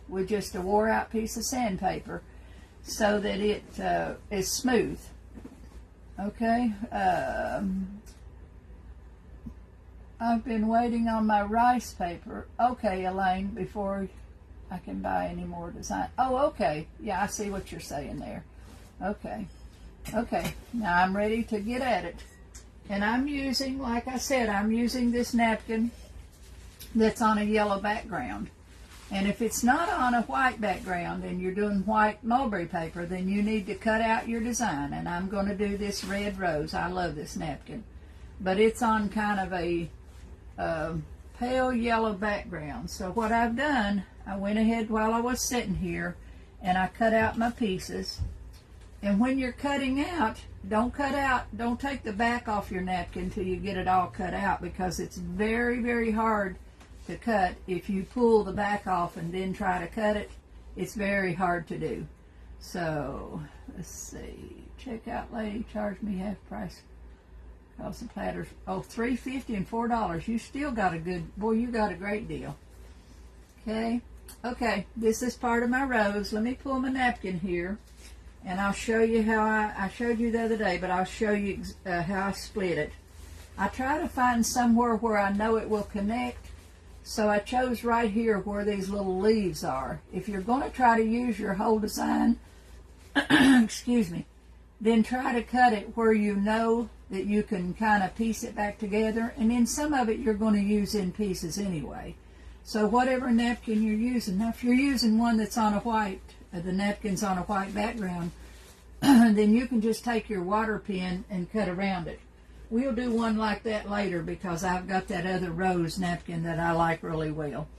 with just a wore out piece of sandpaper so that it is smooth. Okay, I've been waiting on my rice paper. Okay, Elaine, before I can buy any more design. Oh, okay. Yeah, I see what you're saying there. Okay. Okay, now I'm ready to get at it. And I'm using, like I said, I'm using this napkin that's on a yellow background. And if it's not on a white background and you're doing white mulberry paper, then you need to cut out your design. And I'm going to do this red rose. I love this napkin. But it's on kind of a pale yellow background. So what I've done, I went ahead while I was sitting here and I cut out my pieces. And when you're cutting out, don't take the back off your napkin till you get it all cut out, because it's very, very hard to cut. If you pull the back off and then try to cut it, it's very hard to do. So let's see, checkout lady charged me half price. Cost the platters, oh, $3.50 and $4. You still got a good, boy, you got a great deal. Okay, this is part of my rose. Let me pull my napkin here, and I'll show you how I showed you the other day, but I'll show you how I split it. I try to find somewhere where I know it will connect, so I chose right here where these little leaves are. If you're going to try to use your whole design, excuse me, then try to cut it where you know that you can kind of piece it back together, and then some of it you're going to use in pieces anyway. So whatever napkin you're using, now if you're using one that's on a white, the napkin's on a white background, then you can just take your water pen and cut around it. We'll do one like that later because I've got that other rose napkin that I like really well.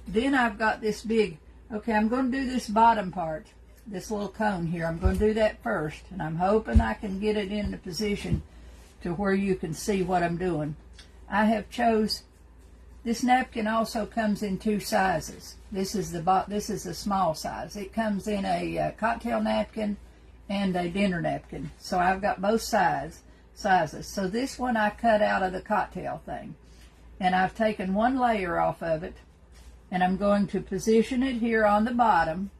Then I've got this big, okay, I'm going to do this bottom part, this little cone here. I'm going to do that first, and I'm hoping I can get it in the position to where you can see what I'm doing. I have chose, this napkin also comes in two sizes. This is the small size. It comes in a cocktail napkin and a dinner napkin. So I've got both sizes. So this one I cut out of the cocktail thing. And I've taken one layer off of it, and I'm going to position it here on the bottom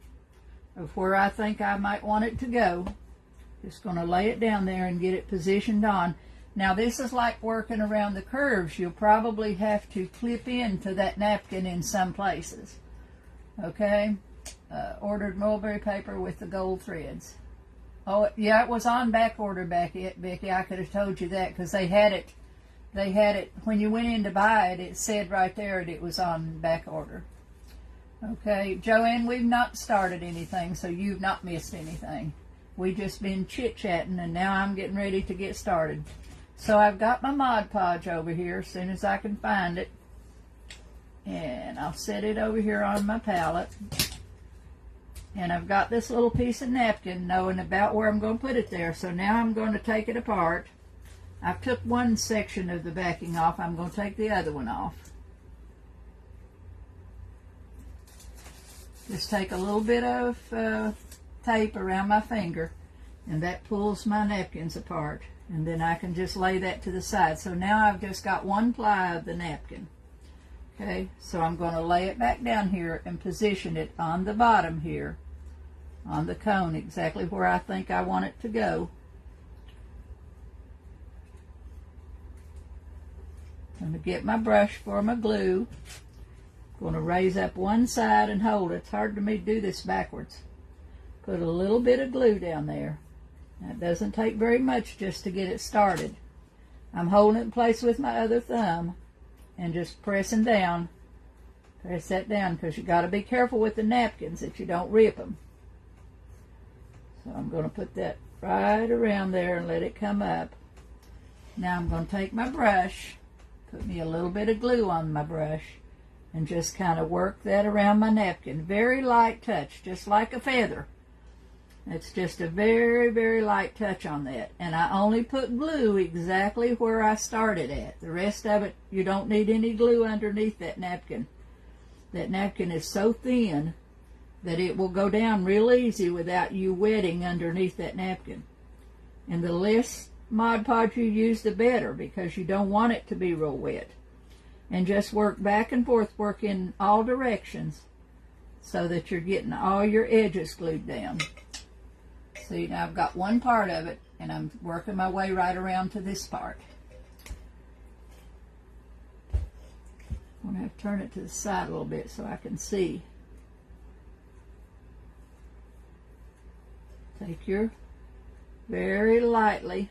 of where I think I might want it to go. Just going to lay it down there and get it positioned on. Now this is like working around the curves. You'll probably have to clip into that napkin in some places. Okay, ordered mulberry paper with the gold threads. Oh yeah, it was on back order, Becky. I could have told you that because they had it when you went in to buy it. It said right there that it was on back order. Okay, Joanne, we've not started anything, so you've not missed anything. We've just been chit-chatting, and now I'm getting ready to get started. So I've got my Mod Podge over here as soon as I can find it. And I'll set it over here on my palette. And I've got this little piece of napkin knowing about where I'm going to put it there. So now I'm going to take it apart. I've took one section of the backing off. I'm going to take the other one off. Just take a little bit of tape around my finger, and that pulls my napkins apart. And then I can just lay that to the side. So now I've just got one ply of the napkin. Okay, so I'm going to lay it back down here and position it on the bottom here, on the cone, exactly where I think I want it to go. I'm going to get my brush for my glue. I'm going to raise up one side and hold it. It's hard for me to do this backwards. Put a little bit of glue down there. That doesn't take very much just to get it started. I'm holding it in place with my other thumb and just pressing down. Press that down because you got to be careful with the napkins that you don't rip them. So I'm going to put that right around there and let it come up. Now I'm going to take my brush, put me a little bit of glue on my brush, and just kind of work that around my napkin. Very light touch, just like a feather. It's just a very, very light touch on that. And I only put glue exactly where I started at. The rest of it, you don't need any glue underneath that napkin. That napkin is so thin that it will go down real easy without you wetting underneath that napkin. And the less Mod Podge you use, the better, because you don't want it to be real wet. And just work back and forth, work in all directions so that you're getting all your edges glued down. See, now I've got one part of it, and I'm working my way right around to this part. I'm going to have to turn it to the side a little bit so I can see. Take your, very lightly,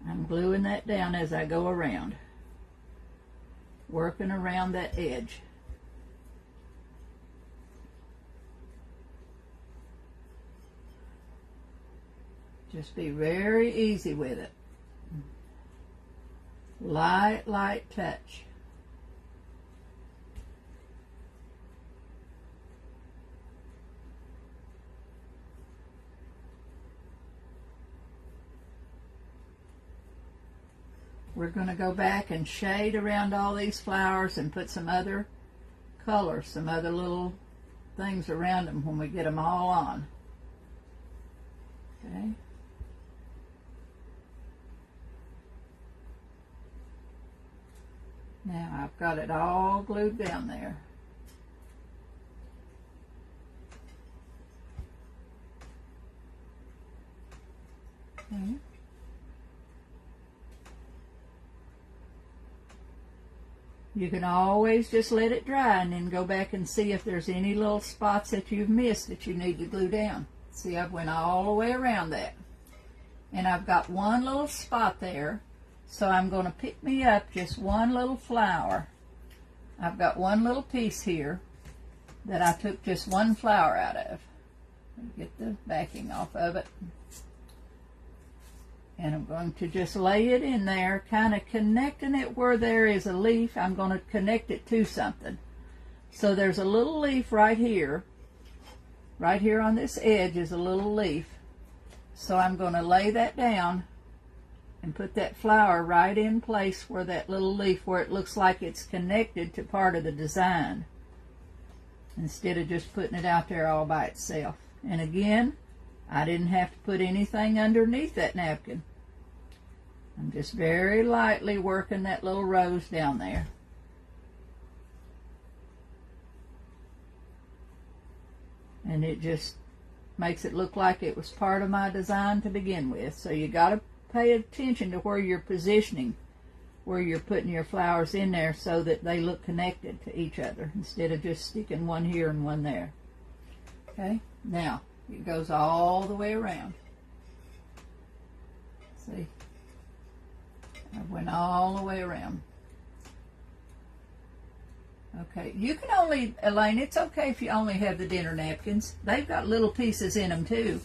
I'm gluing that down as I go around, working around that edge. Just be very easy with it. Light, light touch. We're going to go back and shade around all these flowers and put some other colors, some other little things around them when we get them all on. Okay. Now I've got it all glued down there. Okay. You can always just let it dry and then go back and see if there's any little spots that you've missed that you need to glue down. See, I've went all the way around that. And I've got one little spot there, so I'm going to pick me up just one little flower. I've got one little piece here that I took just one flower out of. Get the backing off of it. And I'm going to just lay it in there, kind of connecting it where there is a leaf. I'm going to connect it to something. So there's a little leaf right here. Right here on this edge is a little leaf. So I'm going to lay that down and put that flower right in place where that little leaf, where it looks like it's connected to part of the design, instead of just putting it out there all by itself. And again, I didn't have to put anything underneath that napkin. I'm just very lightly working that little rose down there. And it just makes it look like it was part of my design to begin with. So you got to pay attention to where you're positioning, where you're putting your flowers in there so that they look connected to each other instead of just sticking one here and one there. Okay, now it goes all the way around. See, I went all the way around. Okay, you can only, Elaine, it's okay if you only have the dinner napkins. They've got little pieces in them too.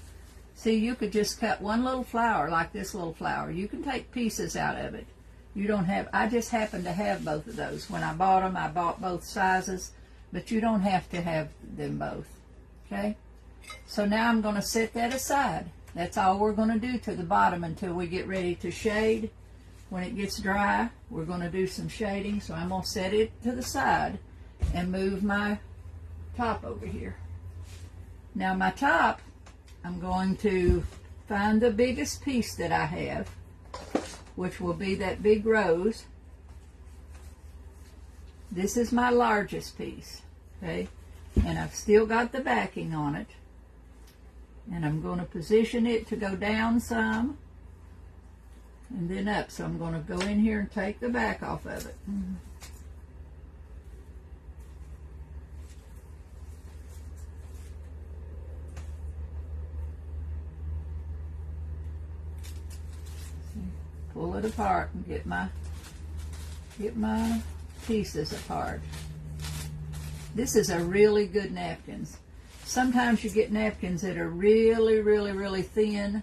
See, you could just cut one little flower, like this little flower. You can take pieces out of it. You don't have, I just happen to have both of those. When I bought them, I bought both sizes, but you don't have to have them both. Okay? So now I'm going to set that aside. That's all we're going to do to the bottom until we get ready to shade. When it gets dry, we're going to do some shading. So I'm going to set it to the side and move my top over here. Now my top, I'm going to find the biggest piece that I have, which will be that big rose. This is my largest piece, okay? And I've still got the backing on it. And I'm going to position it to go down some and then up. So I'm going to go in here and take the back off of it. Pull it apart and get my pieces apart. This is a really good napkins. Sometimes you get napkins that are really, really, really thin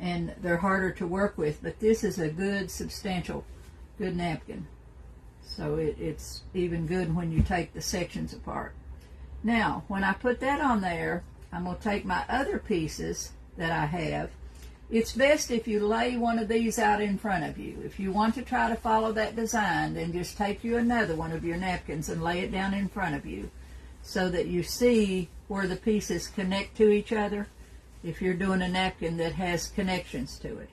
and they're harder to work with, but this is a good, substantial, good napkin. So it's even good when you take the sections apart. Now, when I put that on there, I'm going to take my other pieces that I have. It's best if you lay one of these out in front of you. If you want to try to follow that design, then just take you another one of your napkins and lay it down in front of you so that you see where the pieces connect to each other if you're doing a napkin that has connections to it.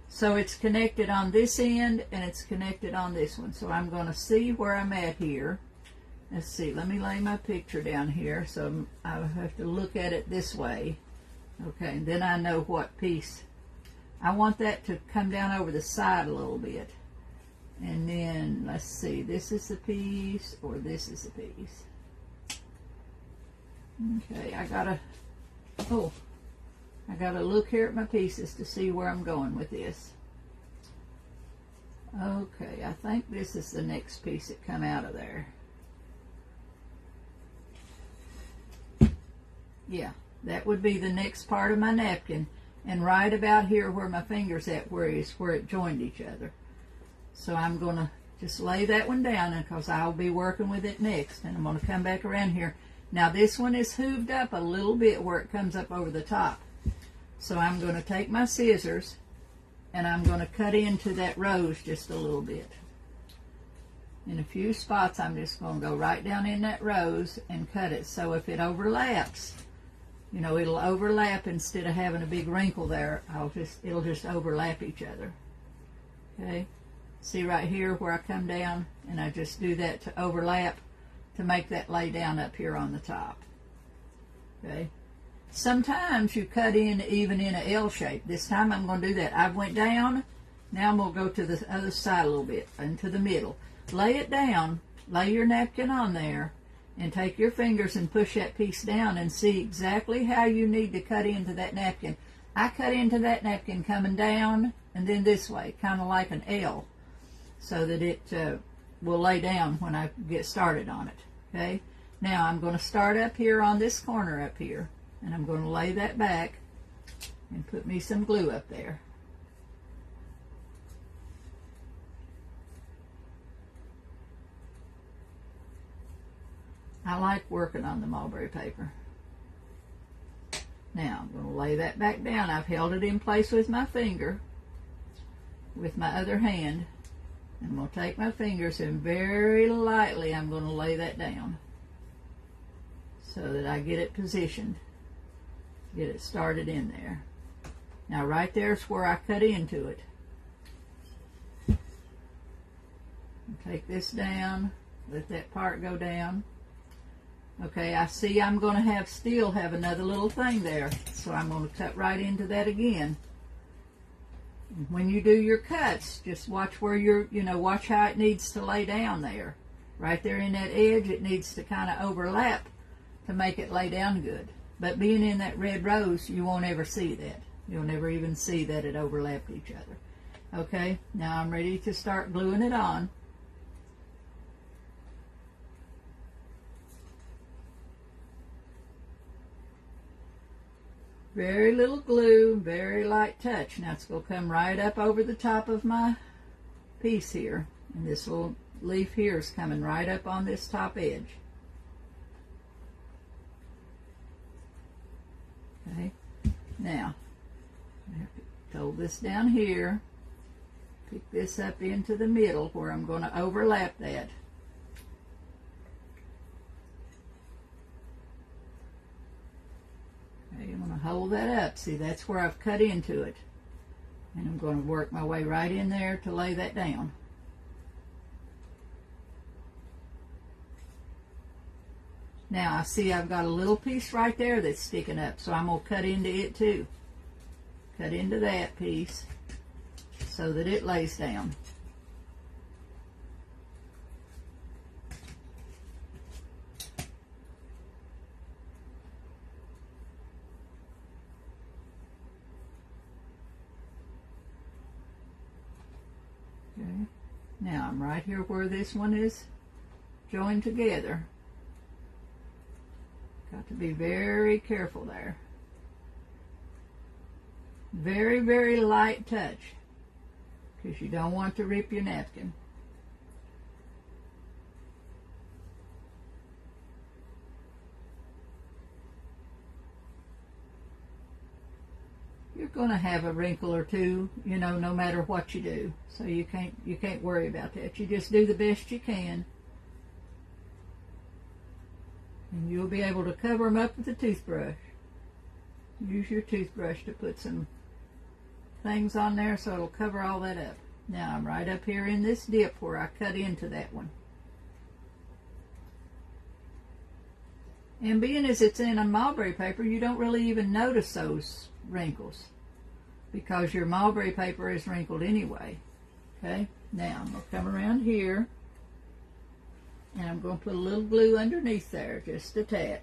So it's connected on this end and it's connected on this one. So I'm going to see where I'm at here, let's see, let me lay my picture down here so I have to look at it this way. Okay, and then I know what piece. I want that to come down over the side a little bit. And then, let's see, this is the piece, or this is the piece. Okay, I gotta look here at my pieces to see where I'm going with this. Okay, I think this is the next piece that come out of there. Yeah, that would be the next part of my napkin. And right about here where my finger's at, where it joined each other. So I'm going to just lay that one down because I'll be working with it next. And I'm going to come back around here. Now this one is hooved up a little bit where it comes up over the top. So I'm going to take my scissors and I'm going to cut into that rose just a little bit. In a few spots I'm just going to go right down in that rose and cut it. So if it overlaps, you know, it'll overlap instead of having a big wrinkle there. It'll just overlap each other. Okay. See right here where I come down, and I just do that to overlap to make that lay down up here on the top. Okay. Sometimes you cut in even in an L shape. This time I'm going to do that. I went down. Now I'm going to go to the other side a little bit, into the middle. Lay it down. Lay your napkin on there. And take your fingers and push that piece down and see exactly how you need to cut into that napkin. I cut into that napkin coming down and then this way, kind of like an L, so that it will lay down when I get started on it. Okay. Now I'm going to start up here on this corner up here, and I'm going to lay that back and put me some glue up there. I like working on the mulberry paper. Now I'm going to lay that back down. I've held it in place with my finger, with my other hand. I'm going to take my fingers and very lightly I'm going to lay that down so that I get it positioned, get it started in there. Now right there's where I cut into it. Take this down, let that part go down. Okay, I see I'm going to still have another little thing there, so I'm going to cut right into that again. When you do your cuts, just watch where watch how it needs to lay down there. Right there in that edge, it needs to kind of overlap to make it lay down good. But being in that red rose, you won't ever see that. You'll never even see that it overlapped each other. Okay, now I'm ready to start gluing it on. Very little glue, very light touch. Now it's going to come right up over the top of my piece here. And this little leaf here is coming right up on this top edge. Okay, now I have to fold this down here, pick this up into the middle where I'm going to overlap that. I'm going to hold that up. See, that's where I've cut into it. And I'm going to work my way right in there to lay that down. Now, I see I've got a little piece right there that's sticking up, so I'm going to cut into it too. Cut into that piece so that it lays down. Okay. Now I'm right here where this one is joined together. Got to be very careful there. Very, very light touch, because you don't want to rip your napkin. You're going to have a wrinkle or two, no matter what you do. So you can't worry about that. You just do the best you can. And you'll be able to cover them up with a toothbrush. Use your toothbrush to put some things on there so it'll cover all that up. Now I'm right up here in this dip where I cut into that one. And being as it's in a mulberry paper, you don't really even notice those wrinkles because your mulberry paper is wrinkled anyway. Okay, now I'm going to come around here and I'm going to put a little glue underneath there, just a tad.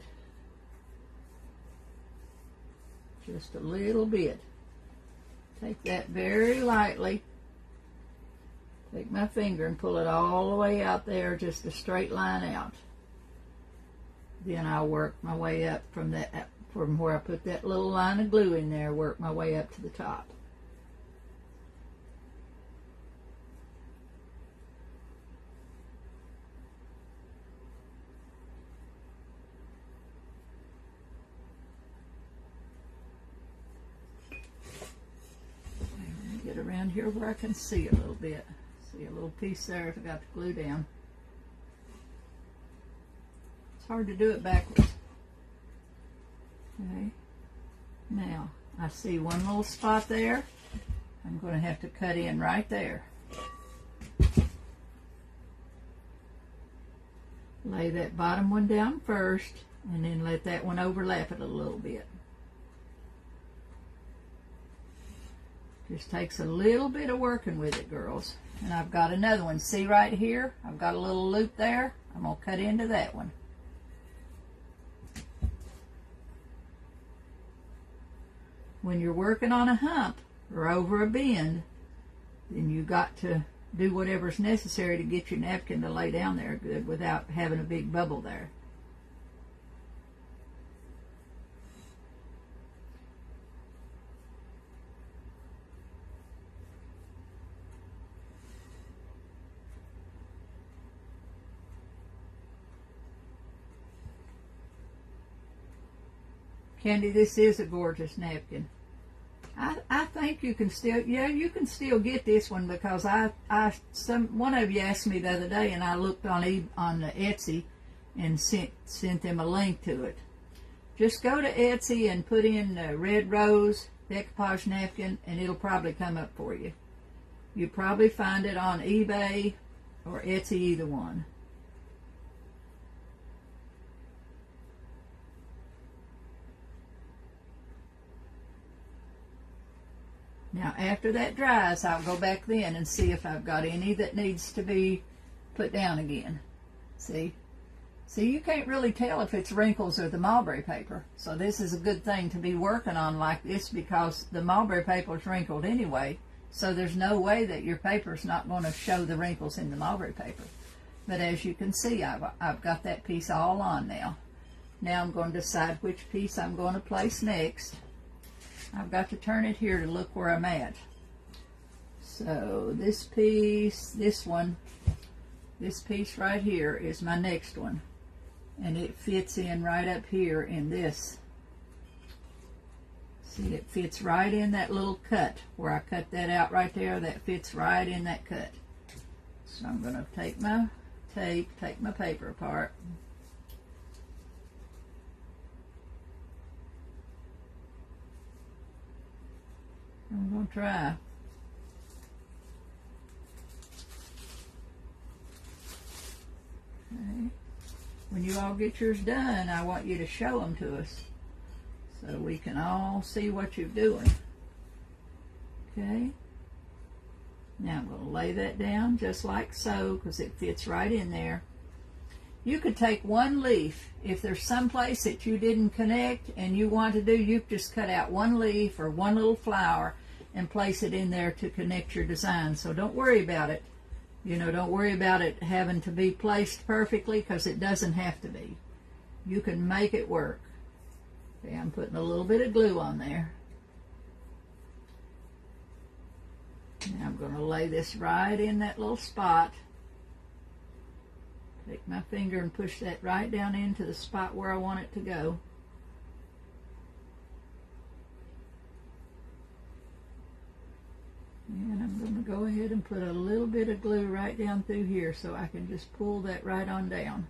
Just a little bit. Take that very lightly. Take my finger and pull it all the way out there, just a straight line out. Then I'll work my way up from where I put that little line of glue in there, work my way up to the top. Get around here where I can see a little bit. See a little piece there if I got the glue down. It's hard to do it backwards. Okay. Now, I see one little spot there. I'm going to have to cut in right there. Lay that bottom one down first, and then let that one overlap it a little bit. Just takes a little bit of working with it, girls. And I've got another one. See right here? I've got a little loop there. I'm going to cut into that one. When you're working on a hump or over a bend, then you got to do whatever's necessary to get your napkin to lay down there good without having a big bubble there. Candy, this is a gorgeous napkin. I think you can still, yeah, you can still get this one because one of you asked me the other day, and I looked on Etsy and sent them a link to it. Just go to Etsy and put in red rose decoupage napkin, and it'll probably come up for you. You probably find it on eBay or Etsy, either one. Now after that dries, I'll go back then and see if I've got any that needs to be put down again. See? See, you can't really tell if it's wrinkles or the mulberry paper. So this is a good thing to be working on like this because the mulberry paper is wrinkled anyway. So there's no way that your paper's not going to show the wrinkles in the mulberry paper. But as you can see, I've got that piece all on now. Now I'm going to decide which piece I'm going to place next. I've got to turn it here to look where I'm at. So this piece, this piece right here is my next one. And it fits in right up here in this. See, it fits right in that little cut. Where I cut that out right there, that fits right in that cut. So I'm going to take my tape, take my paper apart. I'm going to try. Okay. When you all get yours done, I want you to show them to us so we can all see what you're doing. Okay. Now I'm going to lay that down just like so because it fits right in there. You could take one leaf. If there's some place that you didn't connect and you want to do, you just cut out one leaf or one little flower and place it in there to connect your design. So don't worry about it. You know, don't worry about it having to be placed perfectly because it doesn't have to be. You can make it work. Okay, I'm putting a little bit of glue on there. Now I'm going to lay this right in that little spot. Take my finger and push that right down into the spot where I want it to go. And I'm going to go ahead and put a little bit of glue right down through here so I can just pull that right on down.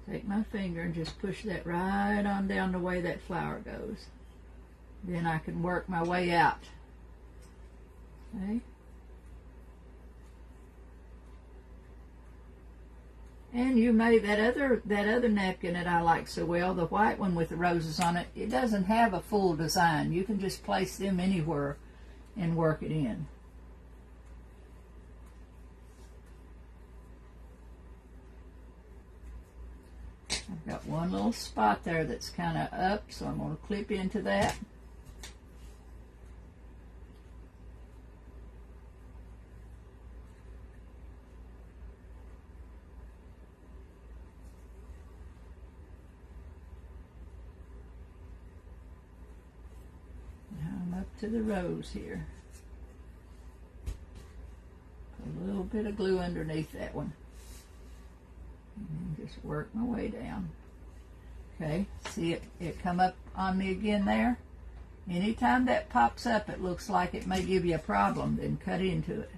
Take my finger and just push that right on down the way that flower goes. Then I can work my way out. Okay. And you made that other napkin that I like so well, the white one with the roses on it. It doesn't have a full design. You can just place them anywhere and work it in. I've got one little spot there that's kind of up, so I'm going to clip into that. To the rose here. Put a little bit of glue underneath that one. And just work my way down. Okay, see it come up on me again there? Anytime that pops up, it looks like it may give you a problem, then cut into it.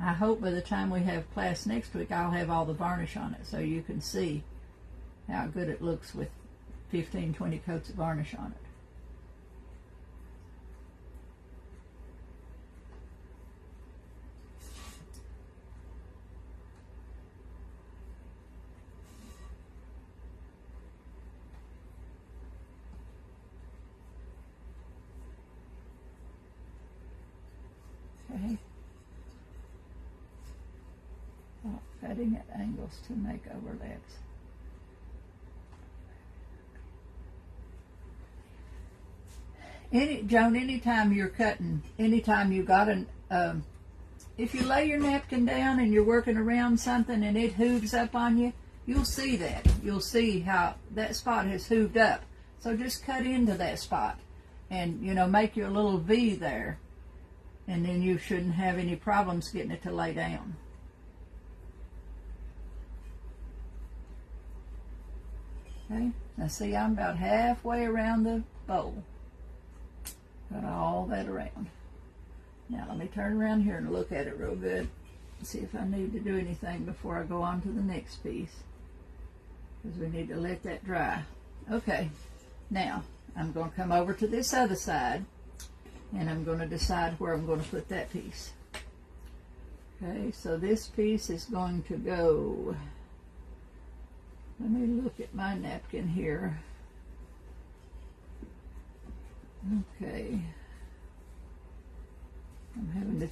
I hope by the time we have class next week, I'll have all the varnish on it so you can see how good it looks with 15, 20 coats of varnish on it. Okay. Cutting at angles to make overlaps. Joan, anytime you're cutting, anytime you got if you lay your napkin down and you're working around something and it hooves up on you, you'll see that. You'll see how that spot has hooved up. So just cut into that spot and, make you a little V there. And then you shouldn't have any problems getting it to lay down. Okay, now see, I'm about halfway around the bowl. Got all that around. Now let me turn around here and look at it real good. See if I need to do anything before I go on to the next piece. Because we need to let that dry. Okay, now I'm going to come over to this other side and I'm going to decide where I'm going to put that piece. Okay, so this piece is going to go... Let me look at my napkin here. Okay. I'm having to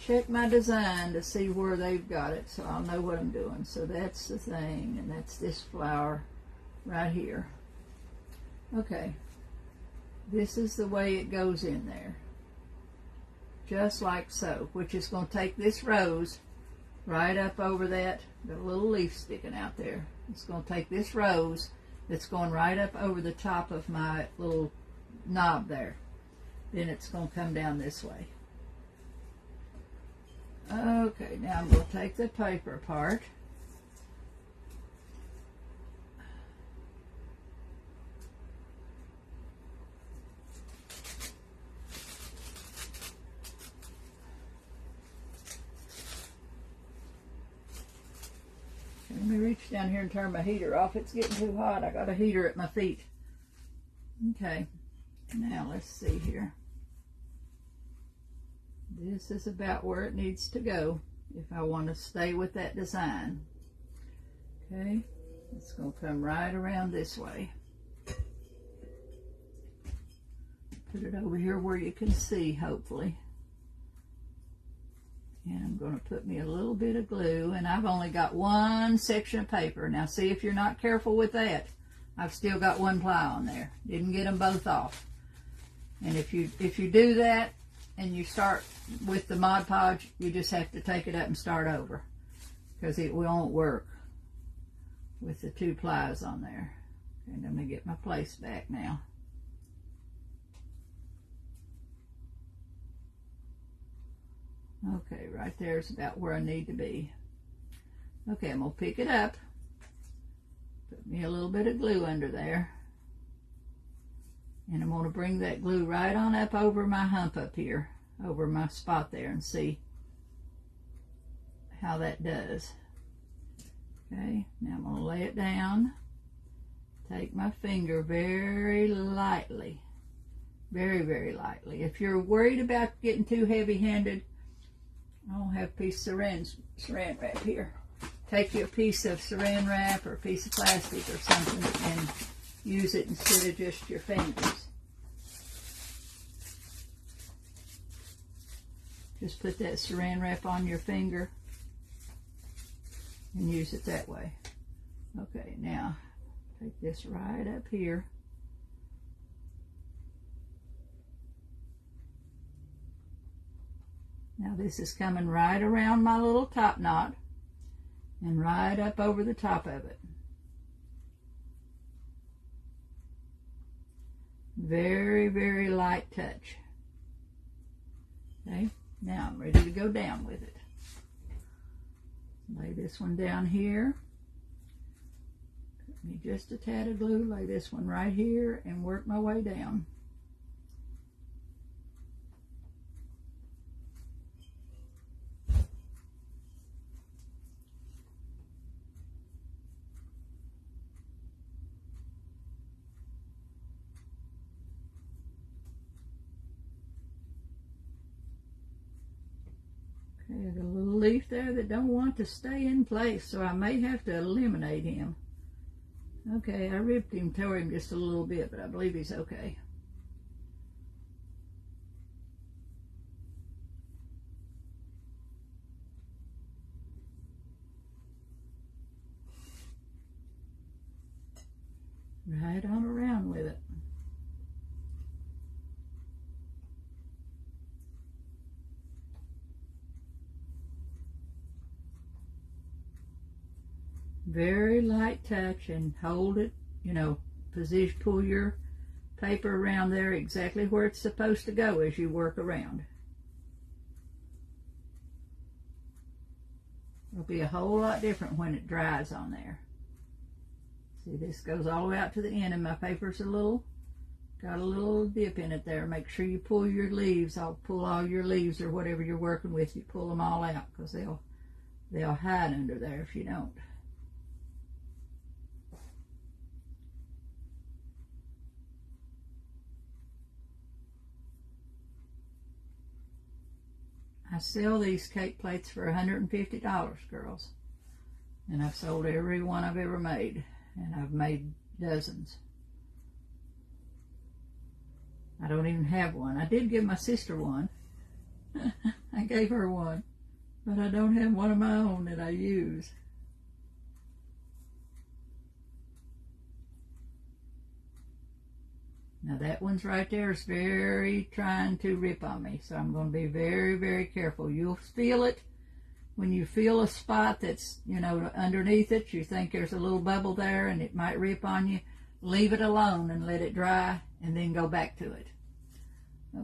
check my design to see where they've got it so I'll know what I'm doing. So that's the thing, and that's this flower right here. Okay. This is the way it goes in there. Just like so, which is going to take this rose right up over that. Got a little leaf sticking out there. It's going to take this rose that's going right up over the top of my little knob there. Then it's going to come down this way. Okay, now I'm going to take the paper apart. Let me reach down here and turn my heater off. It's getting too hot. I got a heater at my feet. Okay, now let's see here. This is about where it needs to go if I want to stay with that design. Okay, it's going to come right around this way. Put it over here where you can see, hopefully. And I'm going to put me a little bit of glue, and I've only got one section of paper. Now see, if you're not careful with that, I've still got one ply on there. Didn't get them both off. And if you do that and you start with the Mod Podge, you just have to take it up and start over, because it won't work with the two plies on there. And let me get my place back now. Okay, right there is about where I need to be. Okay, I'm going to pick it up. Put me a little bit of glue under there. And I'm going to bring that glue right on up over my hump up here, over my spot there, and see how that does. Okay, now I'm going to lay it down. Take my finger very lightly. Very, very lightly. If you're worried about getting too heavy-handed, I don't have a piece of saran wrap here. Take you a piece of saran wrap or a piece of plastic or something and use it instead of just your fingers. Just put that saran wrap on your finger and use it that way. Okay, now take this right up here. Now this is coming right around my little top knot and right up over the top of it. Very, very light touch. Okay, now I'm ready to go down with it. Lay this one down here. Put me just a tad of glue, lay this one right here and work my way down. There's a little leaf there that don't want to stay in place, so I may have to eliminate him. Okay, I ripped him, tore him just a little bit, but I believe he's okay. Right on around with it. Very light touch and hold it, you know, position, pull your paper around there exactly where it's supposed to go as you work around. It'll be a whole lot different when it dries on there. See, this goes all the way out to the end and my paper's got a little dip in it there. Make sure you pull your leaves. I'll pull all your leaves or whatever you're working with. You pull them all out because they'll hide under there if you don't. I sell these cake plates for $150, girls. And I've sold every one I've ever made. And I've made dozens. I don't even have one. I did give my sister one. I gave her one. But I don't have one of my own that I use. Now that one's right there is very trying to rip on me, so I'm going to be very, very careful. You'll feel it when you feel a spot that's, you know, underneath it. You think there's a little bubble there and it might rip on you. Leave it alone and let it dry and then go back to it.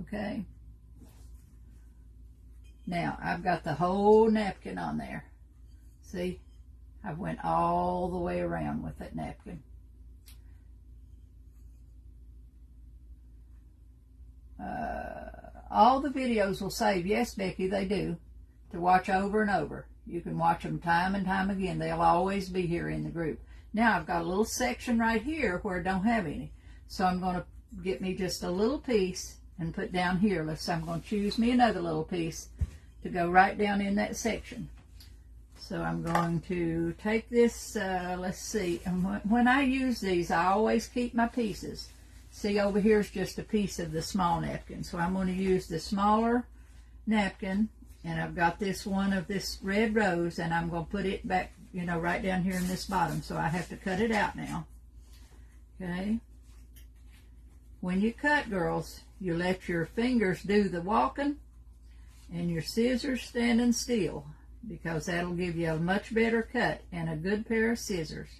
Okay. Now I've got the whole napkin on there. See, I went all the way around with that napkin. All the videos will save. Yes, Becky, they do. To watch over and over. You can watch them time and time again. They'll always be here in the group. Now I've got a little section right here where I don't have any. So I'm going to get me just a little piece and put down here. So I'm going to choose me another little piece to go right down in that section. So I'm going to take this, let's see. And when I use these, I always keep my pieces. See, over here is just a piece of the small napkin. So I'm going to use the smaller napkin, and I've got this one of this red rose, and I'm going to put it back, you know, right down here in this bottom. So I have to cut it out now. Okay. When you cut, girls, you let your fingers do the walking and your scissors standing still, because that'll give you a much better cut. And a good pair of scissors.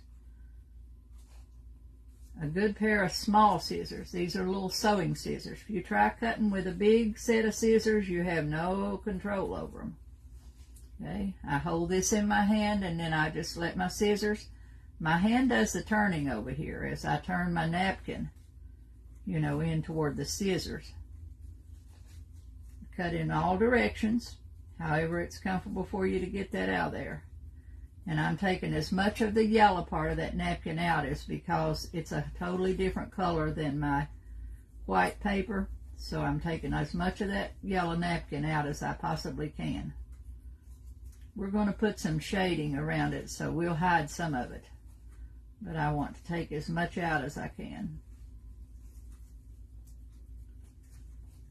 A good pair of small scissors. These are little sewing scissors. If you try cutting with a big set of scissors, you have no control over them. Okay, I hold this in my hand and then I just let my scissors, my hand does the turning over here as I turn my napkin, you know, in toward the scissors. Cut in all directions, however it's comfortable for you to get that out of there. And I'm taking as much of the yellow part of that napkin out as because it's a totally different color than my white paper. So I'm taking as much of that yellow napkin out as I possibly can. We're going to put some shading around it, so we'll hide some of it. But I want to take as much out as I can.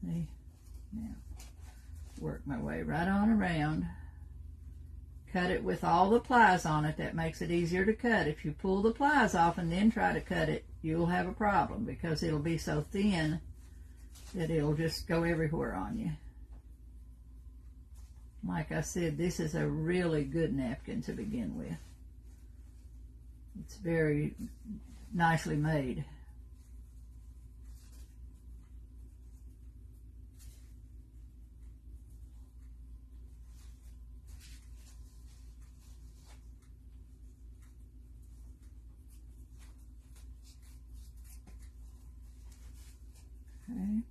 See? Now, work my way right on around. Cut it with all the plies on it. That makes it easier to cut. If you pull the plies off and then try to cut it, you'll have a problem because it'll be so thin that it'll just go everywhere on you. Like I said, this is a really good napkin to begin with. It's very nicely made. Okay.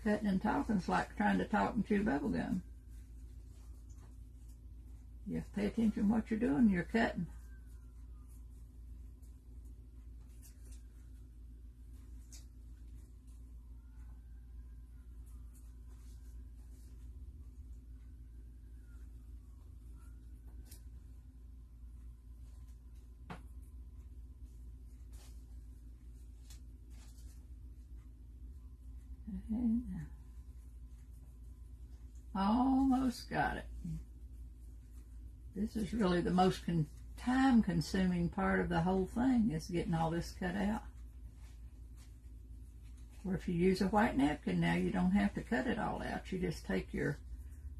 Cutting and talking's like trying to talk and chew bubble gum. You have to pay attention to what you're doing. You're cutting. Okay. Almost got it. This is really the most time-consuming part of the whole thing, is getting all this cut out. Or if you use a white napkin now, you don't have to cut it all out. You just take your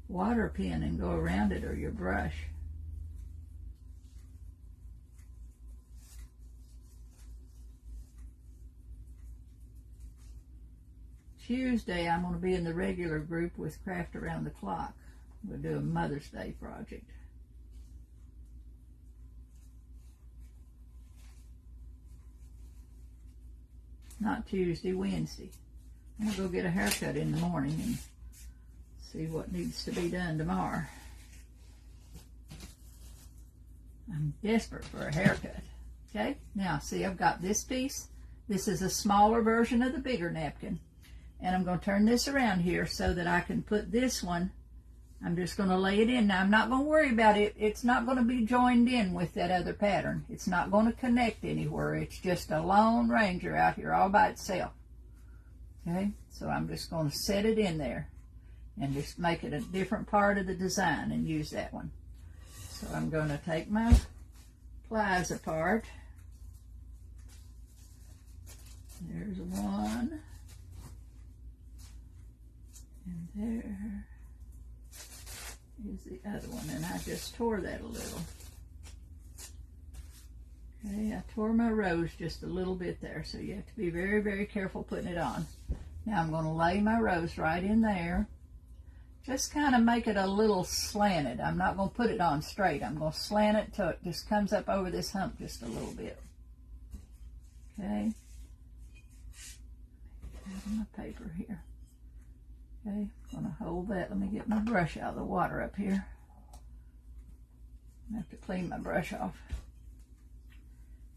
water pen and go around it, or your brush. Tuesday, I'm going to be in the regular group with Craft Around the Clock. We'll do a Mother's Day project. Not Tuesday, Wednesday. I'm going to go get a haircut in the morning and see what needs to be done tomorrow. I'm desperate for a haircut. Okay, now see, I've got this piece. This is a smaller version of the bigger napkin. And I'm going to turn this around here so that I can put this one, I'm just going to lay it in. Now, I'm not going to worry about it. It's not going to be joined in with that other pattern. It's not going to connect anywhere. It's just a Lone Ranger out here all by itself. Okay, so I'm just going to set it in there and just make it a different part of the design and use that one. So I'm going to take my plies apart. There's one. And there is the other one, and I just tore that a little. Okay, I tore my rose just a little bit there, so you have to be very, very careful putting it on. Now I'm going to lay my rose right in there. Just kind of make it a little slanted. I'm not going to put it on straight. I'm going to slant it till it just comes up over this hump just a little bit. Okay. I have my paper here. Okay, I'm going to hold that. Let me get my brush out of the water up here. I have to clean my brush off.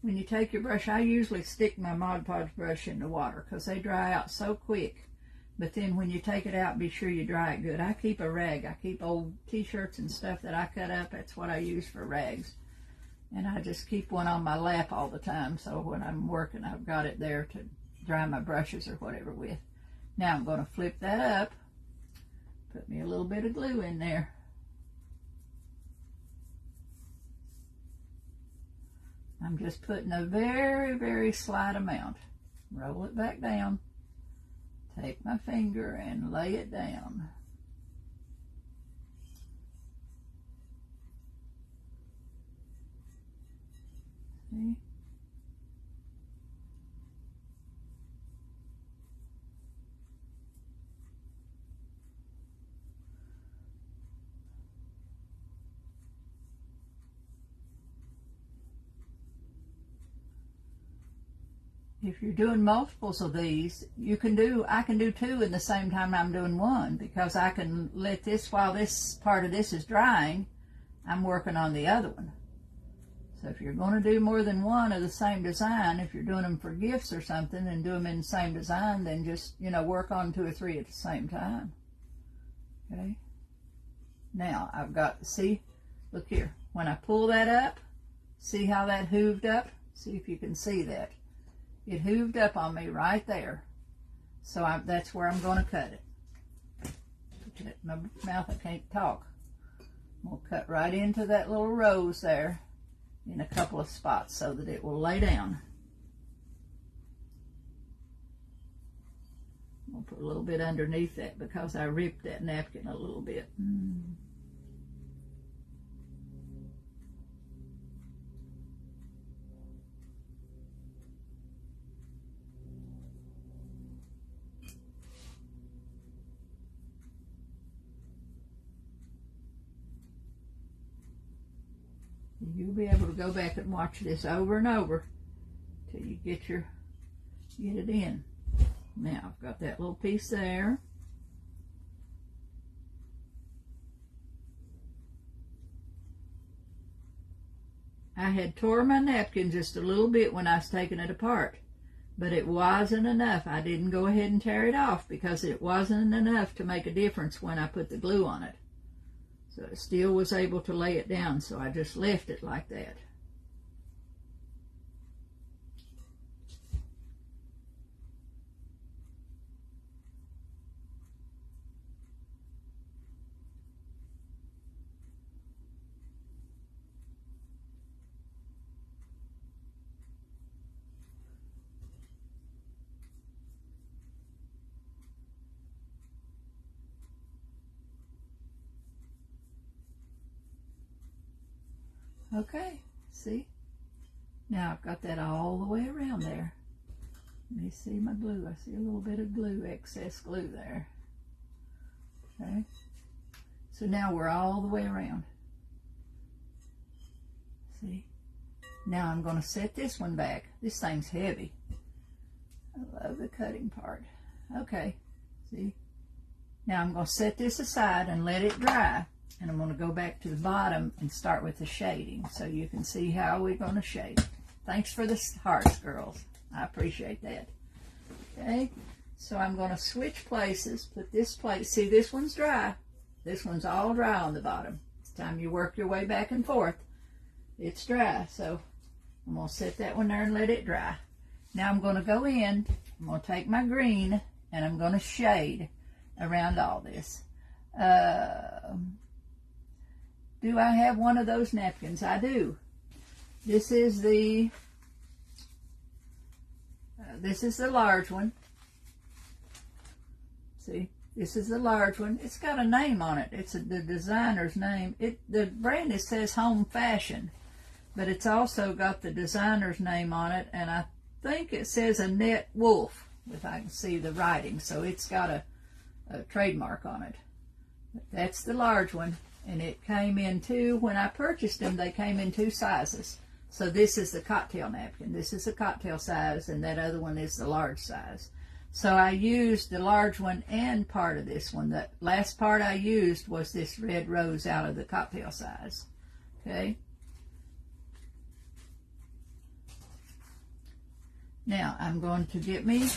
When you take your brush, I usually stick my Mod Podge brush in the water because they dry out so quick. But then when you take it out, be sure you dry it good. I keep a rag. I keep old t-shirts and stuff that I cut up. That's what I use for rags. And I just keep one on my lap all the time. So when I'm working, I've got it there to dry my brushes or whatever with. Now I'm going to flip that up. Put me a little bit of glue in there. I'm just putting a very, very slight amount. Roll it back down. Take my finger and lay it down. See? if you're doing multiples of these, I can do 2 in the same time I'm doing 1, because I can let this, while this part of this is drying, I'm working on the other one. So if you're going to do more than 1 of the same design, if you're doing them for gifts or something and do them in the same design, then just, work on 2 or 3 at the same time. Okay. Now I've got, see, look here. When I pull that up, see how that hooved up? See if you can see that. It hooved up on me right there. So that's where I'm going to cut it. Look at my mouth, I can't talk. I'm going to cut right into that little rose there in a couple of spots so that it will lay down. I'm going to put a little bit underneath that because I ripped that napkin a little bit. You'll be able to go back and watch this over and over till you get it in. Now I've got that little piece there. I had tore my napkin just a little bit when I was taking it apart, but it wasn't enough. I didn't go ahead and tear it off because it wasn't enough to make a difference when I put the glue on it. So it still was able to lay it down, so I just left it like that. Okay, see? Now I've got that all the way around there. Let me see my glue. I see a little bit of glue, excess glue there. Okay, so now we're all the way around. See? Now I'm going to set this one back. This thing's heavy. I love the cutting part. Okay, see? Now I'm going to set this aside and let it dry. And I'm going to go back to the bottom and start with the shading so you can see how we're going to shade. Thanks for the hearts, girls. I appreciate that. Okay, so I'm going to switch places. Put this place. See, this one's dry. This one's all dry on the bottom. It's time you work your way back and forth. It's dry, so I'm going to set that one there and let it dry. Now I'm going to go in. I'm going to take my green and I'm going to shade around all this. Do I have one of those napkins? I do. This is the large one. See, this is the large one. It's got a name on it. It's the designer's name. The brand, it says Home Fashion, but it's also got the designer's name on it, and I think it says Annette Wolf, if I can see the writing. So it's got a trademark on it. But that's the large one. And it came in when I purchased them, they came in 2 sizes. So this is the cocktail napkin. This is the cocktail size, and that other one is the large size. So I used the large one and part of this one. The last part I used was this red rose out of the cocktail size. Okay. Now I'm going to get my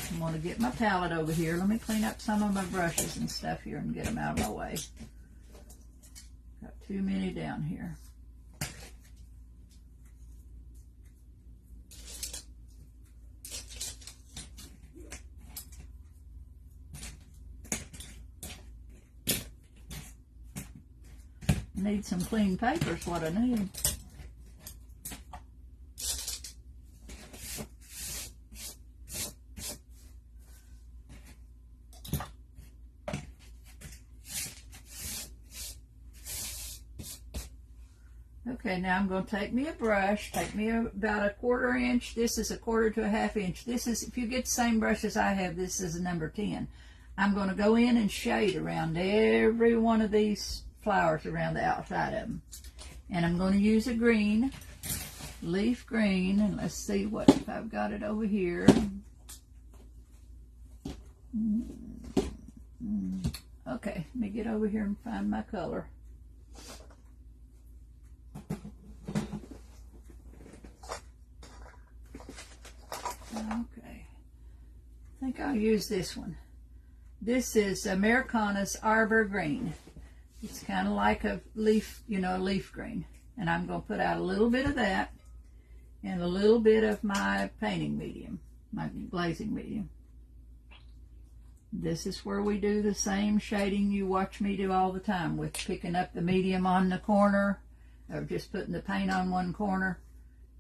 palette over here. Let me clean up some of my brushes and stuff here and get them out of my way. Got too many down here. Need some clean paper is what I need. Okay, now I'm going to take me a brush, take me about a 1/4 inch. This is a 1/4 to a 1/2 inch. This is, if you get the same brush as I have, this is a number 10. I'm going to go in and shade around every one of these flowers around the outside of them. And I'm going to use a green. leaf green, and let's see what if I've got it over here. Okay, let me get over here and find my color. Okay, I think I'll use this one. This is Americana's Arbor Green. It's kind of like a leaf, you know, a leaf green. And I'm going to put out a little bit of that and a little bit of my painting medium, my glazing medium. This is where we do the same shading you watch me do all the time, with picking up the medium on the corner, or just putting the paint on one corner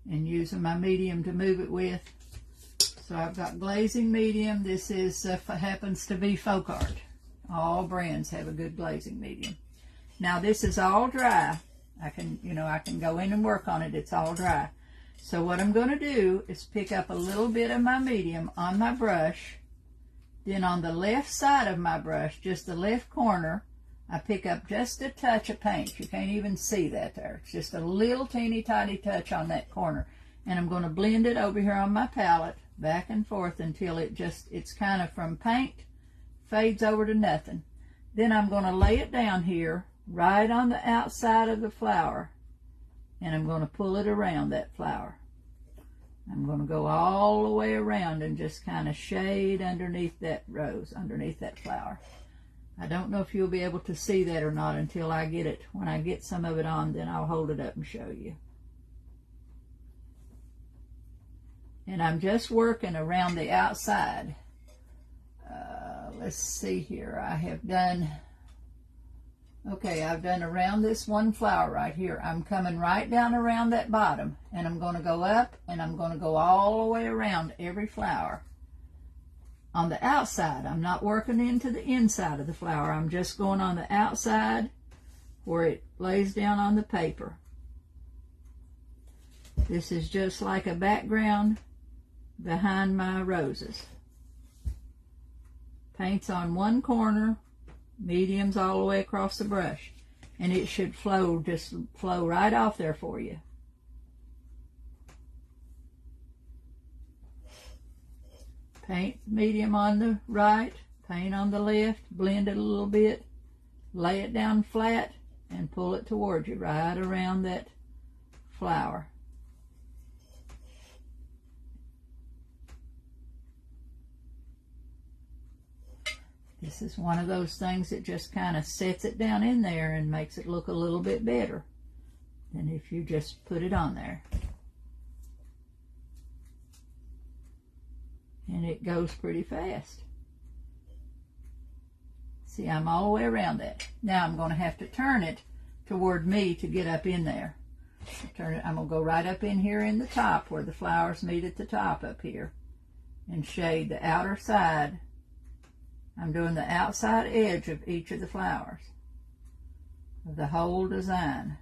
and using my medium to move it with. So I've got glazing medium. This is happens to be Folk Art. All brands have a good glazing medium. Now this is all dry. I can go in and work on it. It's all dry. So what I'm going to do is pick up a little bit of my medium on my brush. Then on the left side of my brush, just the left corner, I pick up just a touch of paint. You can't even see that there. It's just a little teeny tiny touch on that corner. And I'm going to blend it over here on my palette, back and forth until it's kind of from paint, fades over to nothing. Then I'm going to lay it down here, right on the outside of the flower, and I'm going to pull it around that flower. I'm going to go all the way around and just kind of shade underneath that rose, underneath that flower. I don't know if you'll be able to see that or not until I get it. When I get some of it on, then I'll hold it up and show you. And I'm just working around the outside. Let's see here. I've done around this one flower right here. I'm coming right down around that bottom, and I'm going to go up, and I'm going to go all the way around every flower. On the outside, I'm not working into the inside of the flower. I'm just going on the outside where it lays down on the paper. This is just like a background behind my roses. Paint's on one corner, medium's all the way across the brush, and it should just flow right off there for you. Paint medium on the right, paint on the left, blend it a little bit, lay it down flat, and pull it towards you right around that flower. This is one of those things that just kind of sets it down in there and makes it look a little bit better than if you just put it on there. And it goes pretty fast. See, I'm all the way around that. Now I'm going to have to turn it toward me to get up in there. Turn it. I'm going to go right up in here in the top where the flowers meet at the top up here and shade the outer side. I'm doing the outside edge of each of the flowers of the whole design.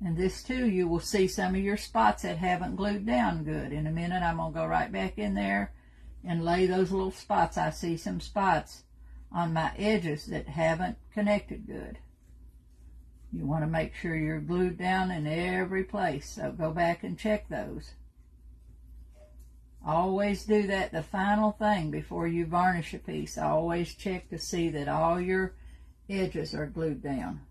And this too, you will see some of your spots that haven't glued down good. In a minute, I'm going to go right back in there and lay those little spots. I see some spots on my edges that haven't connected good. You want to make sure you're glued down in every place, so go back and check those. Always do that, the final thing before you varnish a piece. Always check to see that all your edges are glued down.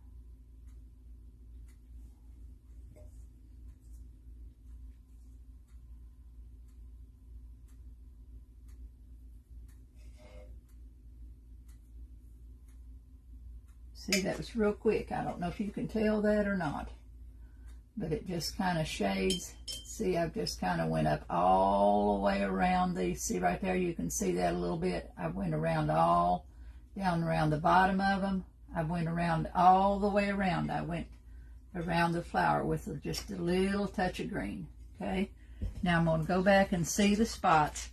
See, that was real quick. I don't know if you can tell that or not, but it just kind of shades. See, I've just kind of went up all the way around these. See right there, you can see that a little bit. I went around all, down around the bottom of them. I went around all the way around. I went around the flower with just a little touch of green, okay? Now I'm going to go back and see the spots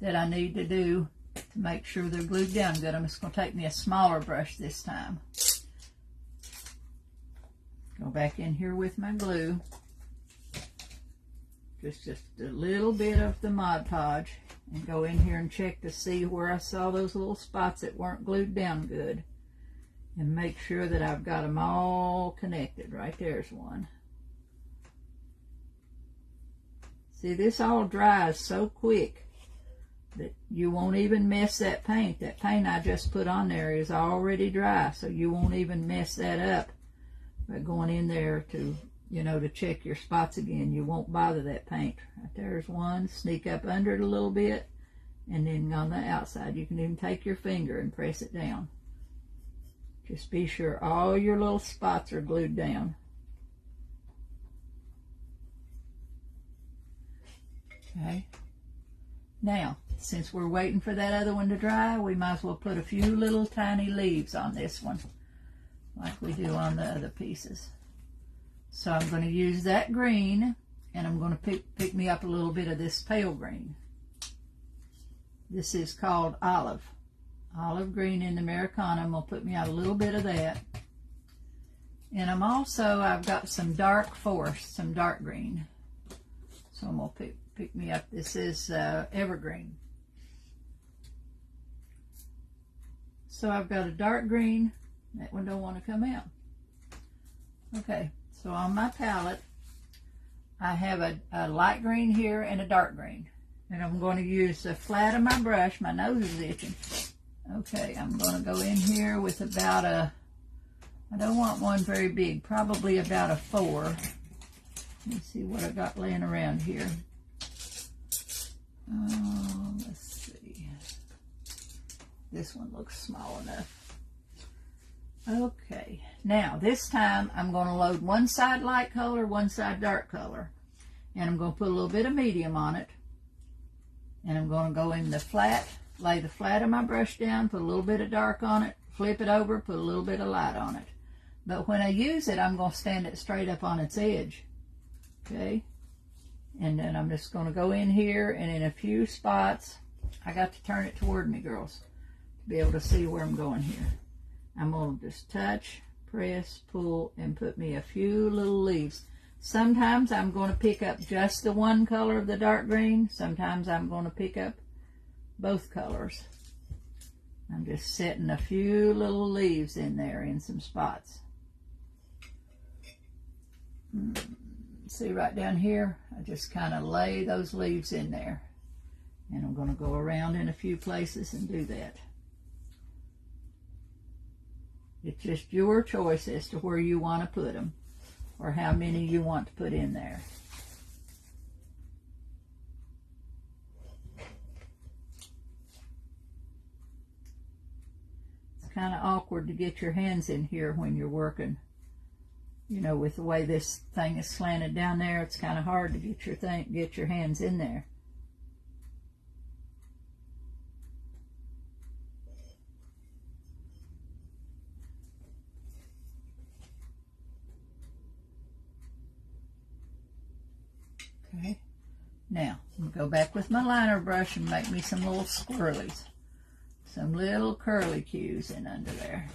that I need to do to make sure they're glued down good. I'm just going to take me a smaller brush this time. Go back in here with my glue. Just a little bit of the Mod Podge, and go in here and check to see where I saw those little spots that weren't glued down good, and make sure that I've got them all connected. Right there's one. See, this all dries so quick that you won't even mess that paint. That paint I just put on there is already dry, so you won't even mess that up by going in there to, you know, to check your spots again. You won't bother that paint. Right there's one. Sneak up under it a little bit, and then on the outside you can even take your finger and press it down. Just be sure all your little spots are glued down. Okay. Now, since we're waiting for that other one to dry, we might as well put a few little tiny leaves on this one, like we do on the other pieces. So I'm going to use that green, and I'm going to pick me up a little bit of this pale green. This is called olive green in the Americana. I'm going to put me out a little bit of that. And I've got some dark forest, some dark green. So I'm going to pick me up. This is evergreen. So I've got a dark green. That one don't want to come out. Okay, so on my palette, I have a light green here and a dark green. And I'm going to use the flat of my brush. My nose is itching. Okay, I'm going to go in here with about I don't want one very big, probably about a 4. Let me see what I got laying around here. Let's see. This one looks small enough. Okay, now this time I'm going to load one side light color, one side dark color. And I'm going to put a little bit of medium on it. And I'm going to go in the flat, lay the flat of my brush down, put a little bit of dark on it, flip it over, put a little bit of light on it. But when I use it, I'm going to stand it straight up on its edge. Okay? And then I'm just going to go in here, and in a few spots, I got to turn it toward me, girls, to be able to see where I'm going here. I'm going to just touch, press, pull, and put me a few little leaves. Sometimes I'm going to pick up just the one color of the dark green. Sometimes I'm going to pick up both colors. I'm just setting a few little leaves in there in some spots. See right down here, I just kind of lay those leaves in there. And I'm going to go around in a few places and do that. It's just your choice as to where you want to put them, or how many you want to put in there. It's kind of awkward to get your hands in here when you're working. You know, with the way this thing is slanted down there, it's kind of hard to get your hands in there. Okay, now I'm going to go back with my liner brush and make me some little swirlies, some little curly cues in under there.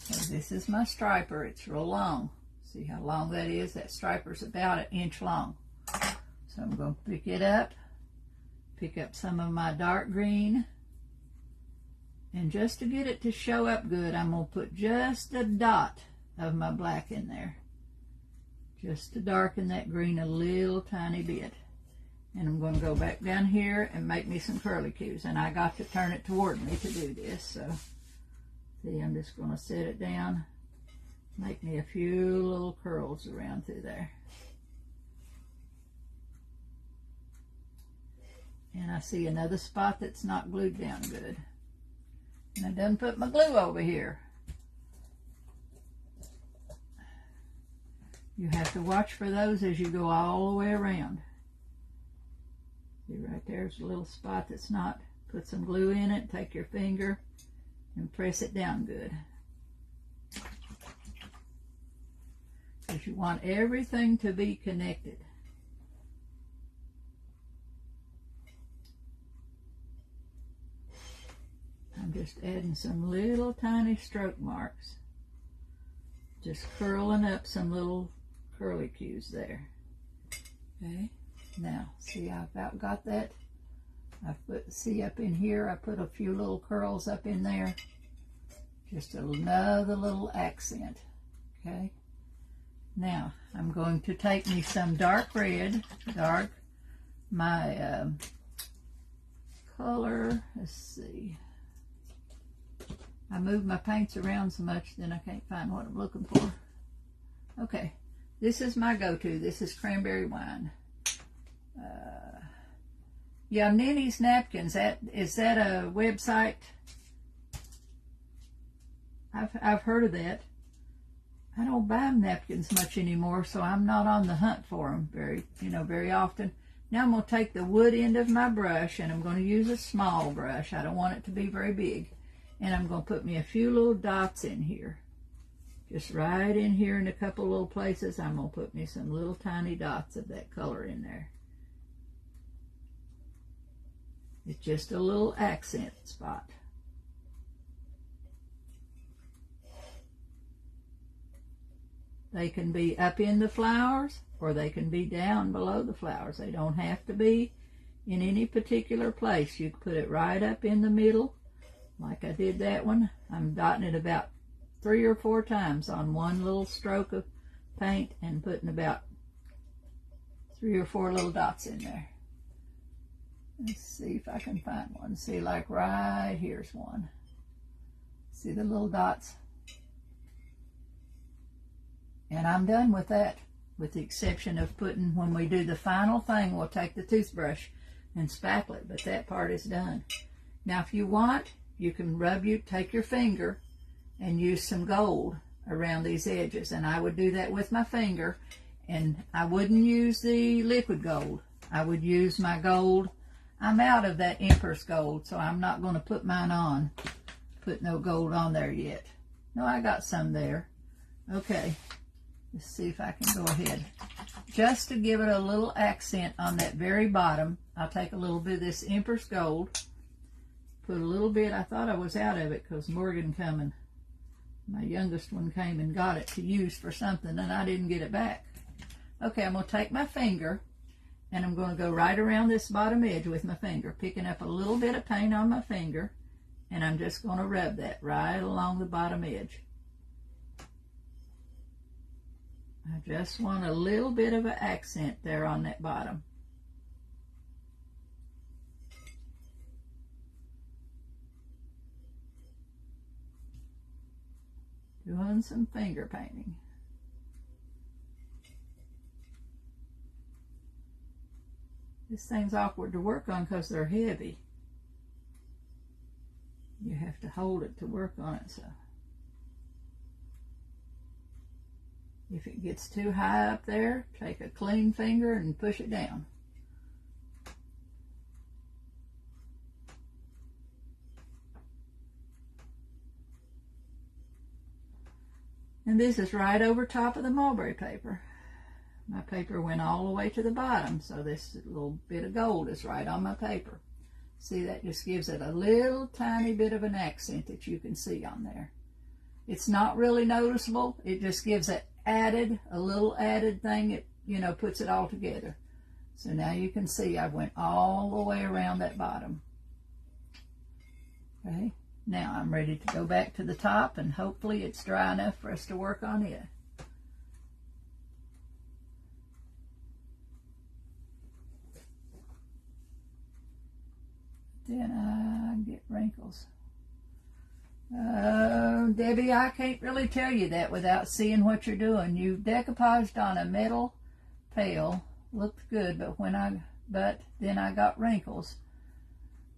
So this is my striper. It's real long. See how long that is? That striper's about 1 inch long. So I'm going to pick it up, pick up some of my dark green. And just to get it to show up good, I'm going to put just a dot of my black in there. Just to darken that green a little tiny bit. And I'm going to go back down here and make me some curly cues. And I got to turn it toward me to do this. So, see, I'm just going to set it down. Make me a few little curls around through there. And I see another spot that's not glued down good. And I done put my glue over here. You have to watch for those as you go all the way around. See right there's a little spot that's not. Put some glue in it, take your finger and press it down good. Because you want everything to be connected. I'm just adding some little tiny stroke marks. Just curling up some little curly cues there. Okay, now see, I've about got that. I've put, see up in here, I put a few little curls up in there. Just another little accent. Okay, now I'm going to take me some dark red, my color, let's see. I move my paints around so much then I can't find what I'm looking for. Okay, this is my go-to. This is cranberry wine. Yeah, Nenny's Napkins. Is that a website? I've heard of that. I don't buy napkins much anymore, so I'm not on the hunt for them very often. Now I'm going to take the wood end of my brush, and I'm going to use a small brush. I don't want it to be very big. And I'm going to put me a few little dots in here. Just right in here in a couple little places, I'm going to put me some little tiny dots of that color in there. It's just a little accent spot. They can be up in the flowers or they can be down below the flowers. They don't have to be in any particular place. You can put it right up in the middle like I did that one. I'm dotting it about 3 or 4 times on one little stroke of paint and putting about 3 or 4 little dots in there. Let's see if I can find one. See, like right here's one. See the little dots? And I'm done with that, with the exception of putting, when we do the final thing, we'll take the toothbrush and spackle it, but that part is done. Now if you want, you can take your finger and use some gold around these edges, and I would do that with my finger, and I wouldn't use the liquid gold. I would use my gold. I'm out of that Empress gold, so I'm not going to put mine on, put no gold on there yet. No, I got some there. Okay, let's see if I can go ahead. Just to give it a little accent on that very bottom, I'll take a little bit of this Empress gold, put a little bit. I thought I was out of it because Morgan come and my youngest one came and got it to use for something, and I didn't get it back. Okay, I'm going to take my finger, and I'm going to go right around this bottom edge with my finger, picking up a little bit of paint on my finger, and I'm just going to rub that right along the bottom edge. I just want a little bit of an accent there on that bottom. Doing some finger painting. This thing's awkward to work on because they're heavy. You have to hold it to work on it. So if it gets too high up there, take a clean finger and push it down. And this is right over top of the mulberry paper. My paper went all the way to the bottom, so this little bit of gold is right on my paper. See, that just gives it a little tiny bit of an accent that you can see on there. It's not really noticeable. It just gives it a little added thing. It, puts it all together. So now you can see I went all the way around that bottom. Okay. Now I'm ready to go back to the top, and hopefully it's dry enough for us to work on it. Then I get wrinkles. Debbie, I can't really tell you that without seeing what you're doing. You decoupaged on a metal pail, looked good, but then I got wrinkles.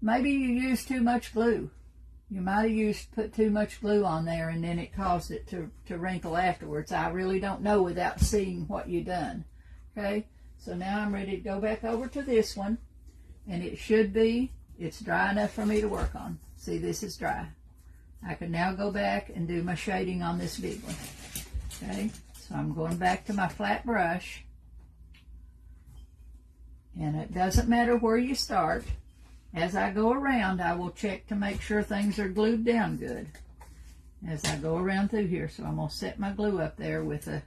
Maybe you used too much glue. You might have put too much glue on there, and then it caused it to wrinkle afterwards. I really don't know without seeing what you done. Okay, so now I'm ready to go back over to this one, and it's dry enough for me to work on. See, this is dry. I can now go back and do my shading on this big one. Okay, so I'm going back to my flat brush, and it doesn't matter where you start. As I go around, I will check to make sure things are glued down good as I go around through here. So I'm going to set my glue up there with a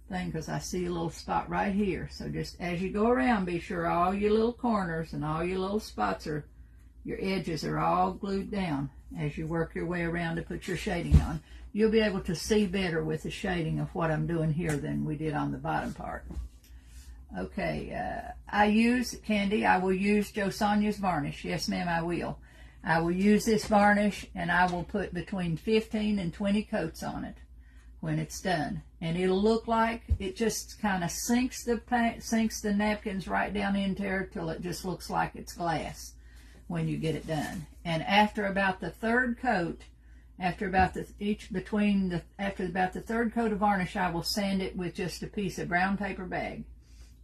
thing because I see a little spot right here. So just as you go around, be sure all your little corners and all your little spots are, your edges are all glued down as you work your way around to put your shading on. You'll be able to see better with the shading of what I'm doing here than we did on the bottom part. Okay, I use Candy. I will use Jo Sonia's varnish. Yes, ma'am, I will. I will use this varnish, and I will put between 15 and 20 coats on it when it's done. And it'll look like it just kind of sinks the napkins right down into there till it just looks like it's glass when you get it done. And after about the third coat, after about the third coat of varnish, I will sand it with just a piece of brown paper bag.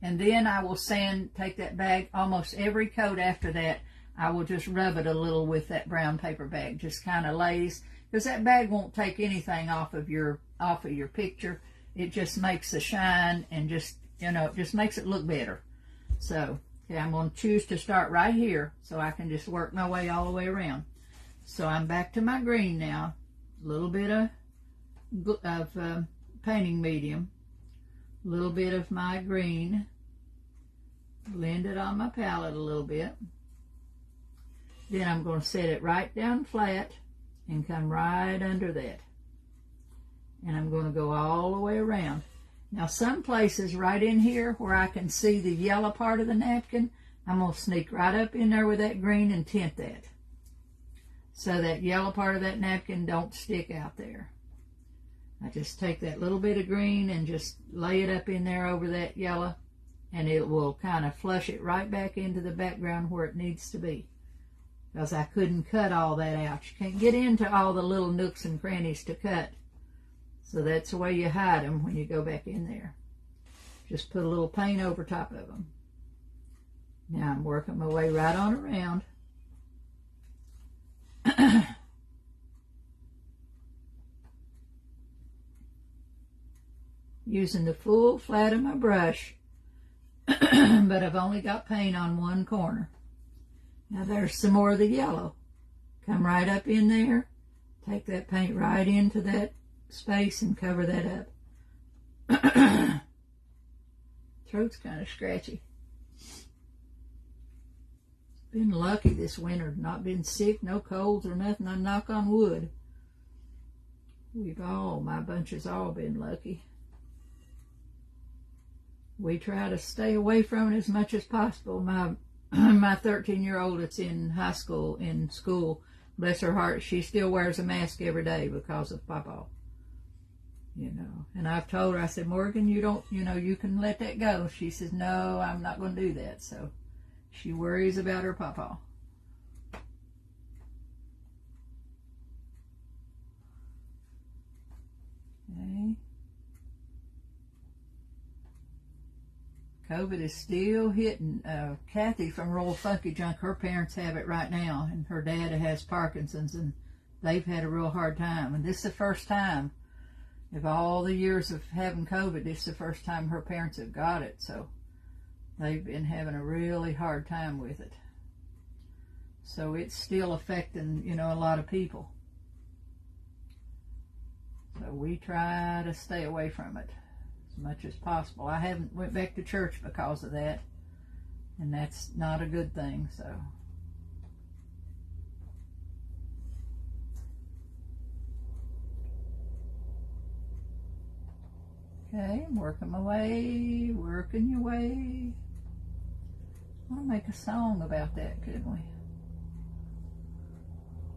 And then I will take that bag, almost every coat after that, I will just rub it a little with that brown paper bag, just kind of lays, because that bag won't take anything off of your picture. It just makes a shine and just, it just makes it look better. So, okay, I'm going to choose to start right here so I can just work my way all the way around. So I'm back to my green now, a little bit of painting medium, a little bit of my green, blend it on my palette a little bit. Then I'm going to set it right down flat and come right under that. And I'm going to go all the way around. Now some places right in here where I can see the yellow part of the napkin, I'm going to sneak right up in there with that green and tint that. So that yellow part of that napkin don't stick out there. I just take that little bit of green and just lay it up in there over that yellow, and it will kind of flush it right back into the background where it needs to be. Because I couldn't cut all that out. You can't get into all the little nooks and crannies to cut. So that's the way you hide them when you go back in there. Just put a little paint over top of them. Now I'm working my way right on around. Using the full flat of my brush, but I've only got paint on one corner. Now there's some more of the yellow. Come right up in there, take that paint right into that space and cover that up. Throat's kind of scratchy. Been lucky this winter, not been sick, no colds or nothing. I knock on wood. My bunch has all been lucky. We try to stay away from it as much as possible. My 13-year-old that's in school, bless her heart, she still wears a mask every day because of Papa. And I've told her, I said, Morgan, you can let that go. She says, no, I'm not going to do that. So she worries about her Papa. Okay. COVID is still hitting. Kathy from Royal Funky Junk, her parents have it right now, and her dad has Parkinson's, and they've had a real hard time. And this is the first time, of all the years of having COVID, this is the first time her parents have got it. So they've been having a really hard time with it. So it's still affecting, a lot of people. So we try to stay away from it as much as possible. I haven't went back to church because of that, and that's not a good thing. So okay, I'm working my way, working your way. I want to make a song about that, couldn't we?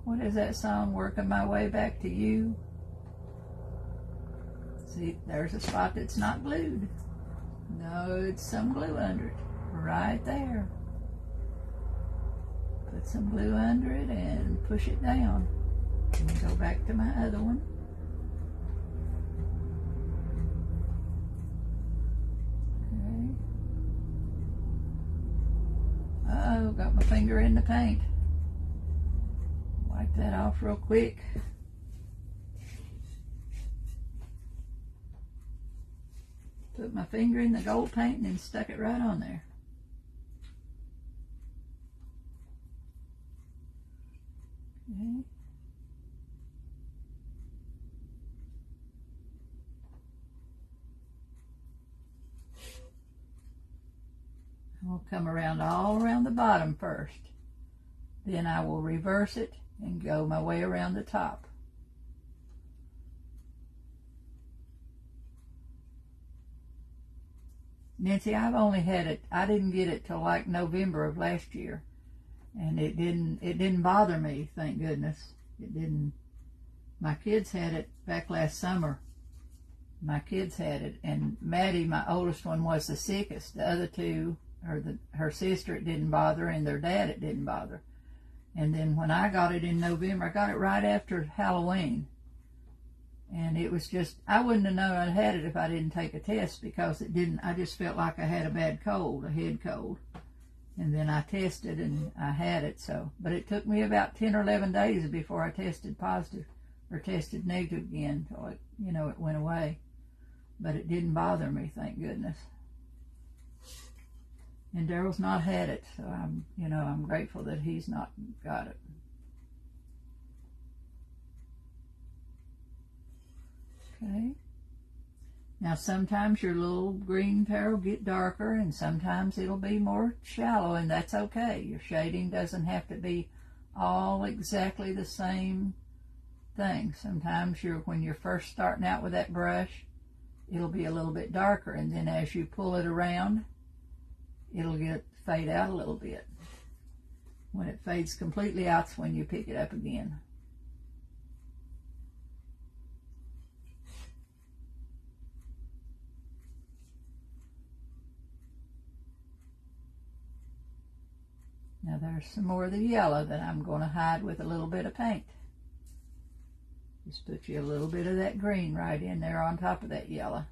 What is that song? Working my way back to you. See, there's a spot that's not glued. No, it's some glue under it. Right there. Put some glue under it and push it down. And go back to my other one. Okay. Uh-oh, got my finger in the paint. Wipe that off real quick. Put my finger in the gold paint and then stuck it right on there. Okay. I'll come around all around the bottom first. Then I will reverse it and go my way around the top. Nancy, I've only had it, I didn't get it till like November of last year. And it didn't bother me, thank goodness. It didn't. My kids had it back last summer. My kids had it, and Maddie, my oldest one, was the sickest. The other two, her sister, it didn't bother, and their dad, it didn't bother. And then when I got it in November, I got it right after Halloween. And it was just, I wouldn't have known I had it if I didn't take a test, because it didn't, I just felt like I had a bad cold, a head cold. And then I tested and I had it, so. But it took me about 10 or 11 days before I tested positive or tested negative again till it, it went away. But it didn't bother me, thank goodness. And Daryl's not had it, so I'm grateful that he's not got it. Okay. Now sometimes your little green pear will get darker, and sometimes it'll be more shallow, and that's okay. Your shading doesn't have to be all exactly the same thing. Sometimes when you're first starting out with that brush, it'll be a little bit darker, and then as you pull it around, it'll fade out a little bit. When it fades completely out, it's when you pick it up again. Now there's some more of the yellow that I'm going to hide with a little bit of paint. Just put you a little bit of that green right in there on top of that yellow.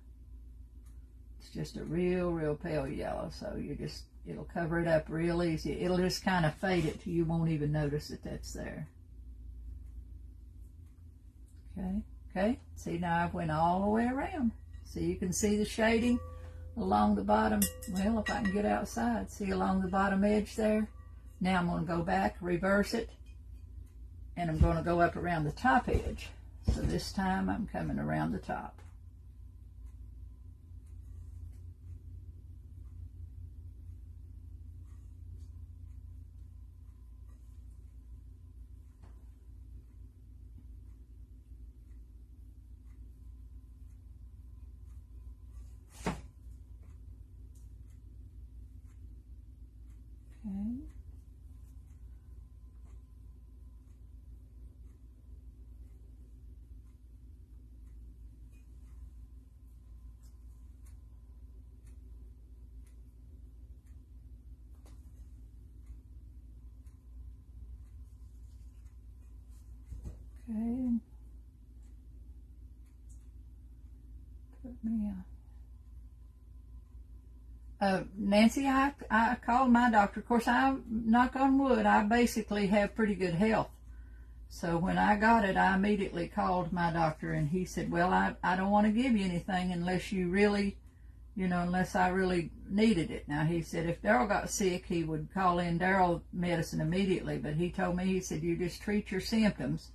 It's just a real pale yellow, so it'll cover it up real easy. It'll just kind of fade it till you won't even notice that that's there. Okay. See, now I've went all the way around. So you can see the shading along the bottom. Well, if I can get outside, see along the bottom edge there? Now I'm going to go back, reverse it, and I'm going to go up around the top edge. So this time I'm coming around the top. Okay. Okay. Put me on. Nancy, I called my doctor. Of course, I knock on wood, I basically have pretty good health. So when I got it, I immediately called my doctor, and he said, well, I don't want to give you anything unless you really, unless I really needed it. Now, he said if Daryl got sick, he would call in Daryl medicine immediately. But he told me, he said, you just treat your symptoms.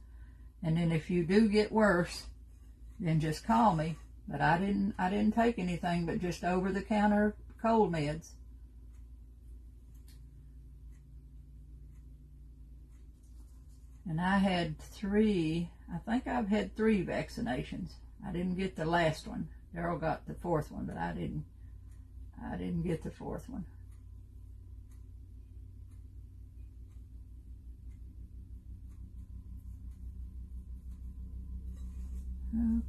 And then if you do get worse, then just call me. But I didn't take anything but just over-the-counter cold meds. And I had I think I've had 3 vaccinations. I didn't get the last one. Daryl got the 4th one, but I didn't get the 4th one. Okay.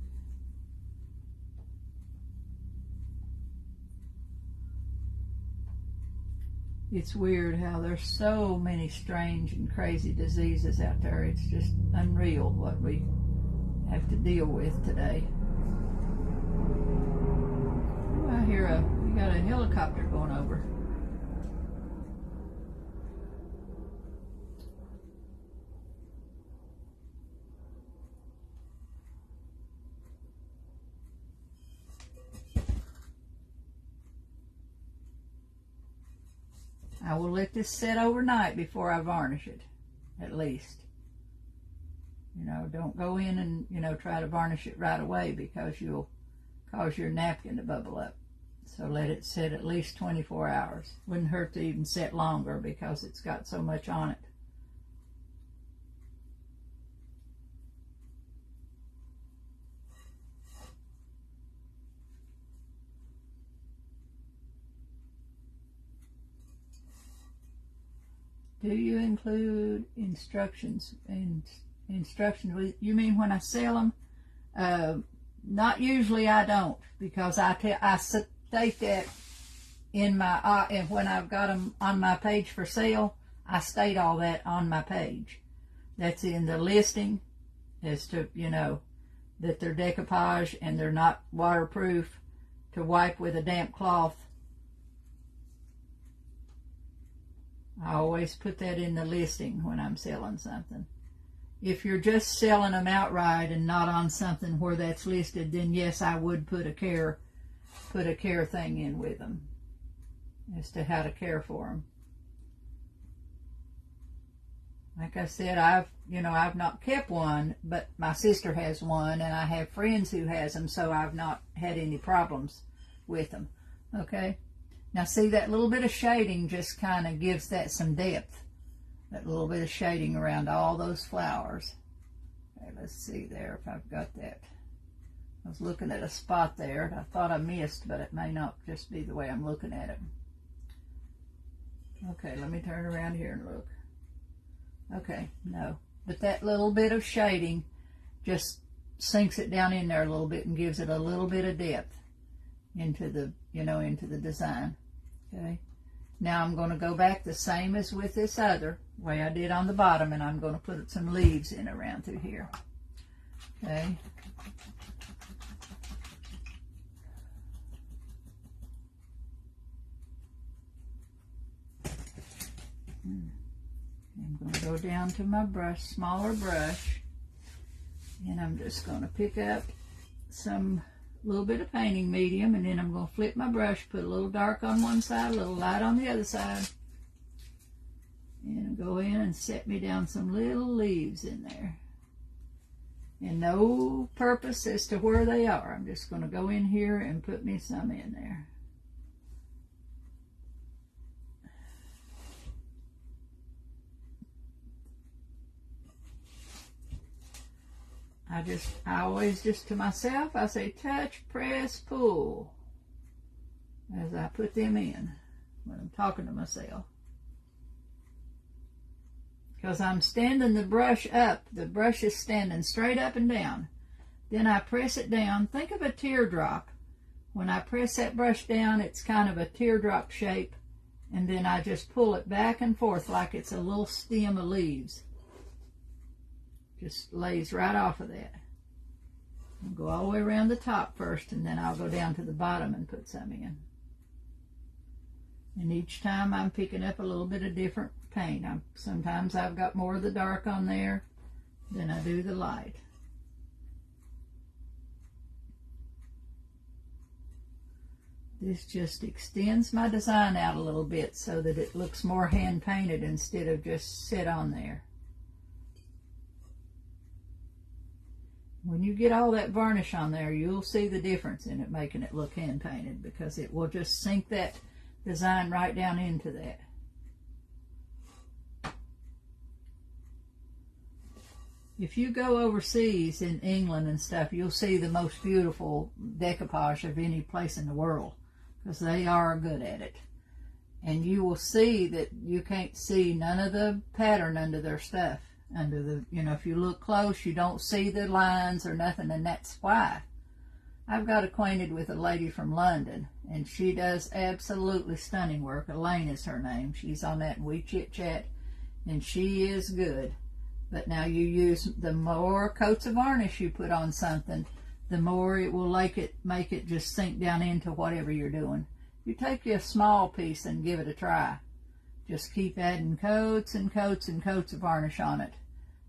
It's weird how there's so many strange and crazy diseases out there. It's just unreal what we have to deal with today. Oh, I hear we got a helicopter going over. I will let this set overnight before I varnish it, at least. Don't go in and, try to varnish it right away, because you'll cause your napkin to bubble up. So let it sit at least 24 hours. Wouldn't hurt to even sit longer because it's got so much on it. Do you include instructions? Instructions? You mean when I sell them? Not usually. I don't, because I state that in my and when I've got them on my page for sale, I state all that on my page. That's in the listing, as to, you know, that they're decoupage and they're not waterproof, to wipe with a damp cloth. I always put that in the listing when I'm selling something. If you're just selling them outright and not on something where that's listed, then yes, I would put a care thing in with them as to how to care for them. Like I said, I've not kept one, but my sister has one, and I have friends who has them, so I've not had any problems with them. Okay. Now see, that little bit of shading just kind of gives that some depth. That little bit of shading around all those flowers. Okay, let's see there if I've got that. I was looking at a spot there that I thought I missed, but it may not just be the way I'm looking at it. Okay, let me turn around here and look. Okay, no. But that little bit of shading just sinks it down in there a little bit and gives it a little bit of depth into the, into the design. Okay. Now I'm going to go back the same as with this other way I did on the bottom, and I'm going to put some leaves in around through here. Okay. I'm going to go down to my brush, smaller brush, and I'm just going to pick up some little bit of painting medium, and then I'm going to flip my brush, put a little dark on one side, a little light on the other side, and go in and set me down some little leaves in there. And no purpose as to where they are. I'm just going to go in here and put me some in there. I always just to myself, I say touch, press, pull as I put them in when I'm talking to myself. Because I'm standing the brush up. The brush is standing straight up and down. Then I press it down. Think of a teardrop. When I press that brush down, it's kind of a teardrop shape. And then I just pull it back and forth like it's a little stem of leaves. Just lays right off of that. I'll go all the way around the top first, and then I'll go down to the bottom and put some in. And each time I'm picking up a little bit of different paint. Sometimes I've got more of the dark on there than I do the light. This just extends my design out a little bit so that it looks more hand painted instead of just sit on there. When you get all that varnish on there, you'll see the difference in it making it look hand painted, because it will just sink that design right down into that. If you go overseas in England and stuff, you'll see the most beautiful decoupage of any place in the world, because they are good at it. And you will see that you can't see none of the pattern under their stuff. Under the, if you look close, you don't see the lines or nothing, and that's why. I've got acquainted with a lady from London, and she does absolutely stunning work. Elaine is her name. She's on that, and we chit-chat, and she is good. But now you use, the more coats of varnish you put on something, the more it will make it just sink down into whatever you're doing. You take you a small piece and give it a try. Just keep adding coats and coats and coats of varnish on it,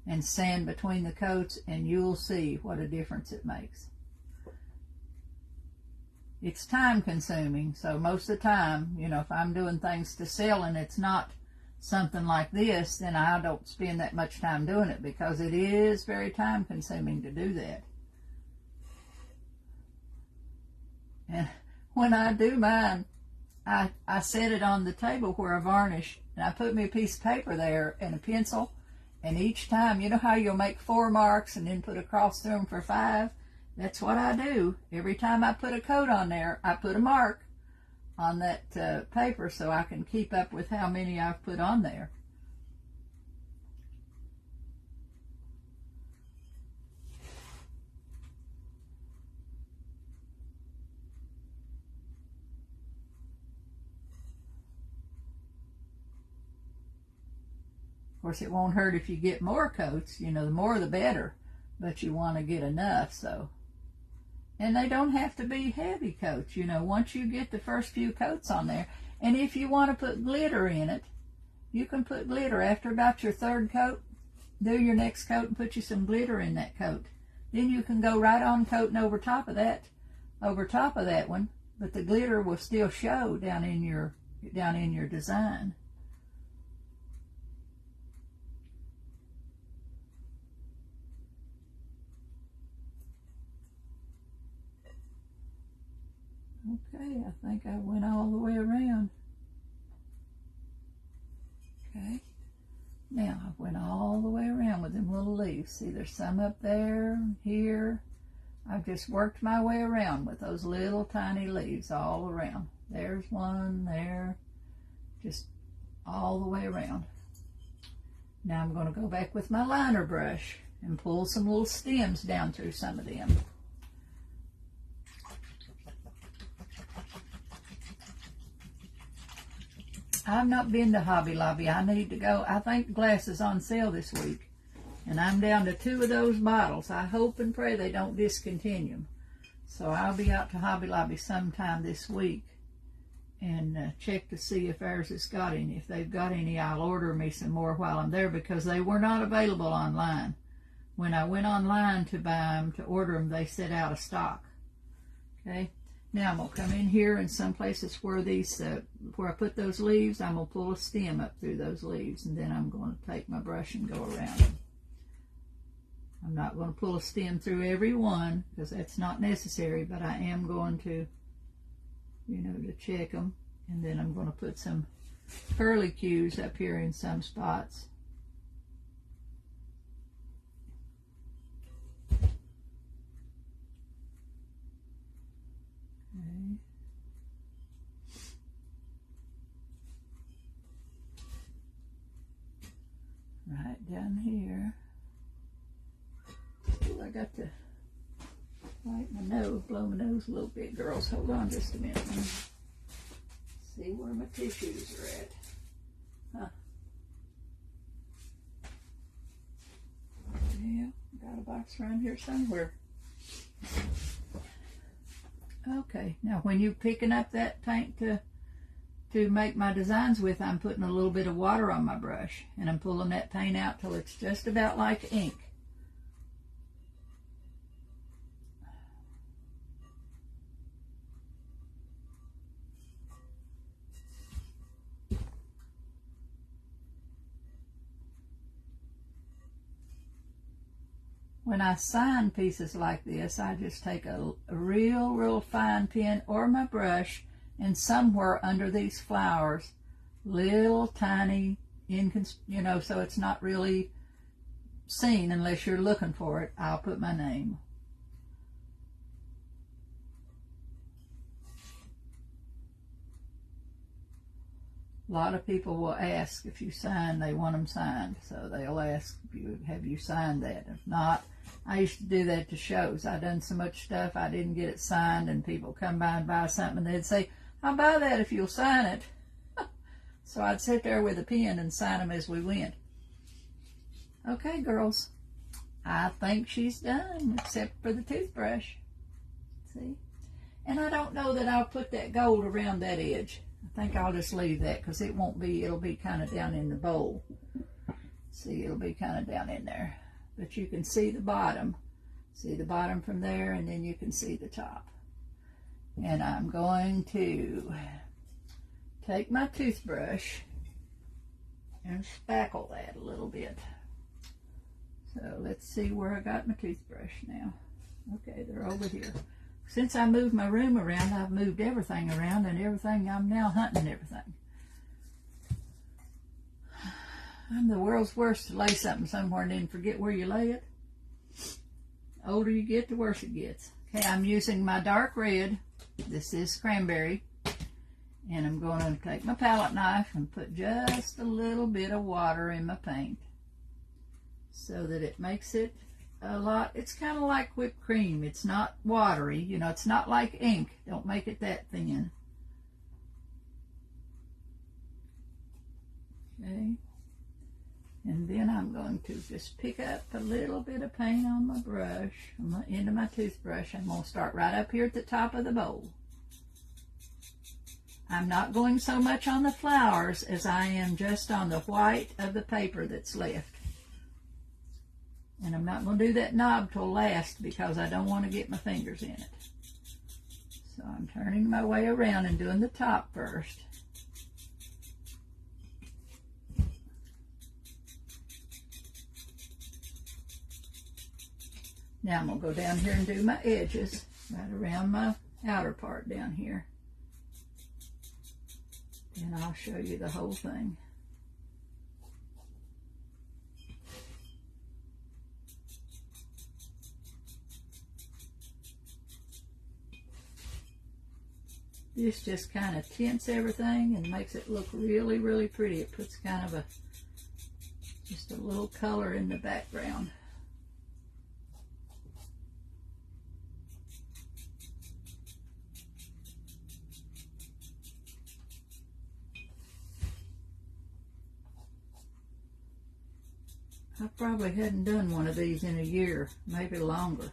and sand between the coats, and you'll see what a difference it makes. It's time consuming, so most of the time, if I'm doing things to sell and it's not something like this, then I don't spend that much time doing it, because it is very time consuming to do that. And when I do mine, I set it on the table where I varnish, and I put me a piece of paper there and a pencil, and each time, you know how you'll make 4 marks and then put across through them for 5? That's what I do. Every time I put a coat on there, I put a mark on that paper so I can keep up with how many I've put on there. Of course, it won't hurt if you get more coats. You know, the more the better, but you want to get enough. So, and they don't have to be heavy coats. You know, once you get the first few coats on there, and if you want to put glitter in it, you can put glitter after about your 3rd coat. Do your next coat and put you some glitter in that coat. Then you can go right on coating over top of that one, but the glitter will still show down in your design. Okay, I think I went all the way around. Okay, now I went all the way around with them little leaves. See, there's some up there, here. I've just worked my way around with those little tiny leaves all around. There's one there, just all the way around. Now I'm going to go back with my liner brush and pull some little stems down through some of them. I've not been to Hobby Lobby. I need to go. I think glass is on sale this week, and I'm down to 2 of those bottles. I hope and pray they don't discontinue them. So I'll be out to Hobby Lobby sometime this week and check to see if ours has got any. If they've got any, I'll order me some more while I'm there, because they were not available online. When I went online to buy them, to order them, they said out of stock. Okay. Now I'm going to come in here, and some places where these, where I put those leaves, I'm going to pull a stem up through those leaves, and then I'm going to take my brush and go around them. I'm not going to pull a stem through every one, because that's not necessary, but I am going to, you know, to check them. And then I'm going to put some curlicues up here in some spots. Right down here. Ooh, I got to wipe my nose, blow my nose a little bit, girls. Hold on just a minute. See where my tissues are at. Huh. Yeah, got a box around here somewhere. Okay, now when you're picking up that paint to make my designs with, I'm putting a little bit of water on my brush, and I'm pulling that paint out till it's just about like ink. When I sign pieces like this, I just take a real fine pen or my brush, and somewhere under these flowers, little tiny, you know, so it's not really seen unless you're looking for it, I'll put my name. A lot of people will ask if you sign, they want them signed, so they'll ask you, have you signed that? If not, I used to do that to shows. I done so much stuff, I didn't get it signed, and people come by and buy something, and they'd say, I'll buy that if you'll sign it. So I'd sit there with a pen and sign them as we went. Okay, girls, I think she's done, except for the toothbrush. See? And I don't know that I'll put that gold around that edge. I think I'll just leave that, because it won't be, it'll be kind of down in the bowl. See, it'll be kind of down in there. But you can see the bottom. See the bottom from there, and then you can see the top. And I'm going to take my toothbrush and spackle that a little bit. So let's see where I got my toothbrush now. Okay, they're over here. since I moved my room around, I've moved everything around, and everything, I'm now hunting everything. I'm the world's worst to lay something somewhere and then forget where you lay it. The older you get, the worse it gets. Okay, I'm using my dark red. This is cranberry. And I'm going to take my palette knife and put just a little bit of water in my paint so that it makes it a lot. It's kind of like whipped cream. It's not watery. You know, it's not like ink. Don't make it that thin. Okay. And then I'm going to just pick up a little bit of paint on my brush, on the end of my toothbrush. I'm going to start right up here at the top of the bowl. I'm not going so much on the flowers as I am just on the white of the paper that's left. And I'm not going to do that knob till last because I don't want to get my fingers in it. So I'm turning my way around and doing the top first. Now I'm going to go down here and do my edges right around my outer part down here. And I'll show you the whole thing. This just kind of tints everything and makes it look really, really pretty. It puts kind of just a little color in the background. I probably hadn't done one of these in a year, maybe longer.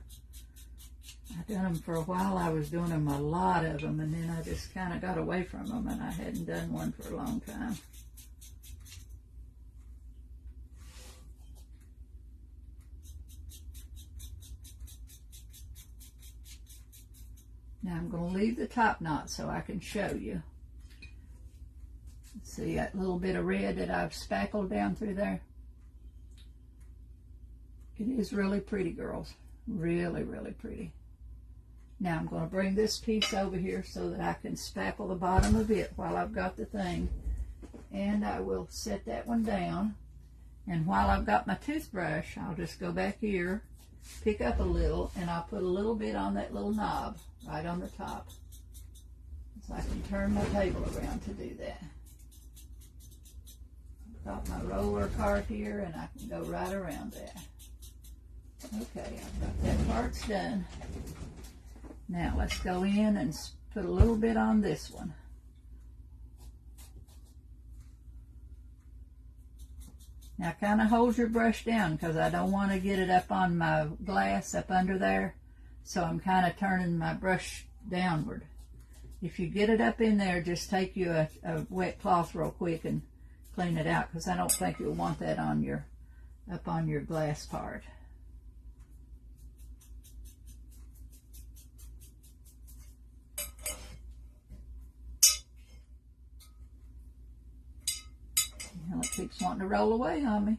I've done them for a while. I was doing them, a lot of them, and then I just kind of got away from them, and I hadn't done one for a long time. Now I'm going to leave the top knot so I can show you. See that little bit of red that I've spackled down through there? It is really pretty, girls. Really, really pretty. Now I'm going to bring this piece over here so that I can spackle the bottom of it while I've got the thing. And I will set that one down. And while I've got my toothbrush, I'll just go back here, pick up a little, and I'll put a little bit on that little knob right on the top. So I can turn my table around to do that. I've got my roller cart here, and I can go right around that. Okay, I've got that part's done. Now let's go in and put a little bit on this one. Now kind of hold your brush down because I don't want to get it up on my glass up under there. So I'm kind of turning my brush downward. If you get it up in there, just take you a wet cloth real quick and clean it out because I don't think you'll want that on your up on your glass part. Well, it keeps wanting to roll away on me.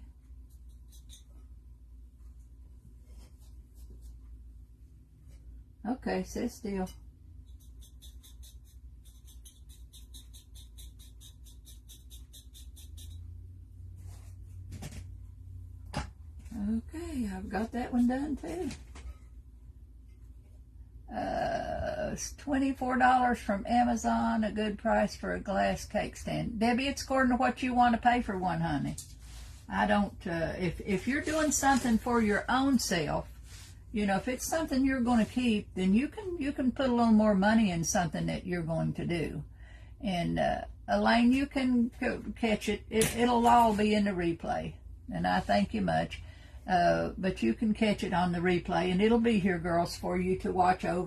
Okay, sit still. Okay, I've got that one done too. It's $24 from Amazon, a good price for a glass cake stand. Debbie, it's according to what you want to pay for one, honey. I don't, if you're doing something for your own self, you know, if it's something you're going to keep, then you can put a little more money in something that you're going to do. And Elaine, you can catch it. It'll all be in the replay. And I thank you much. But you can catch it on the replay, and it'll be here, girls, for you to watch over.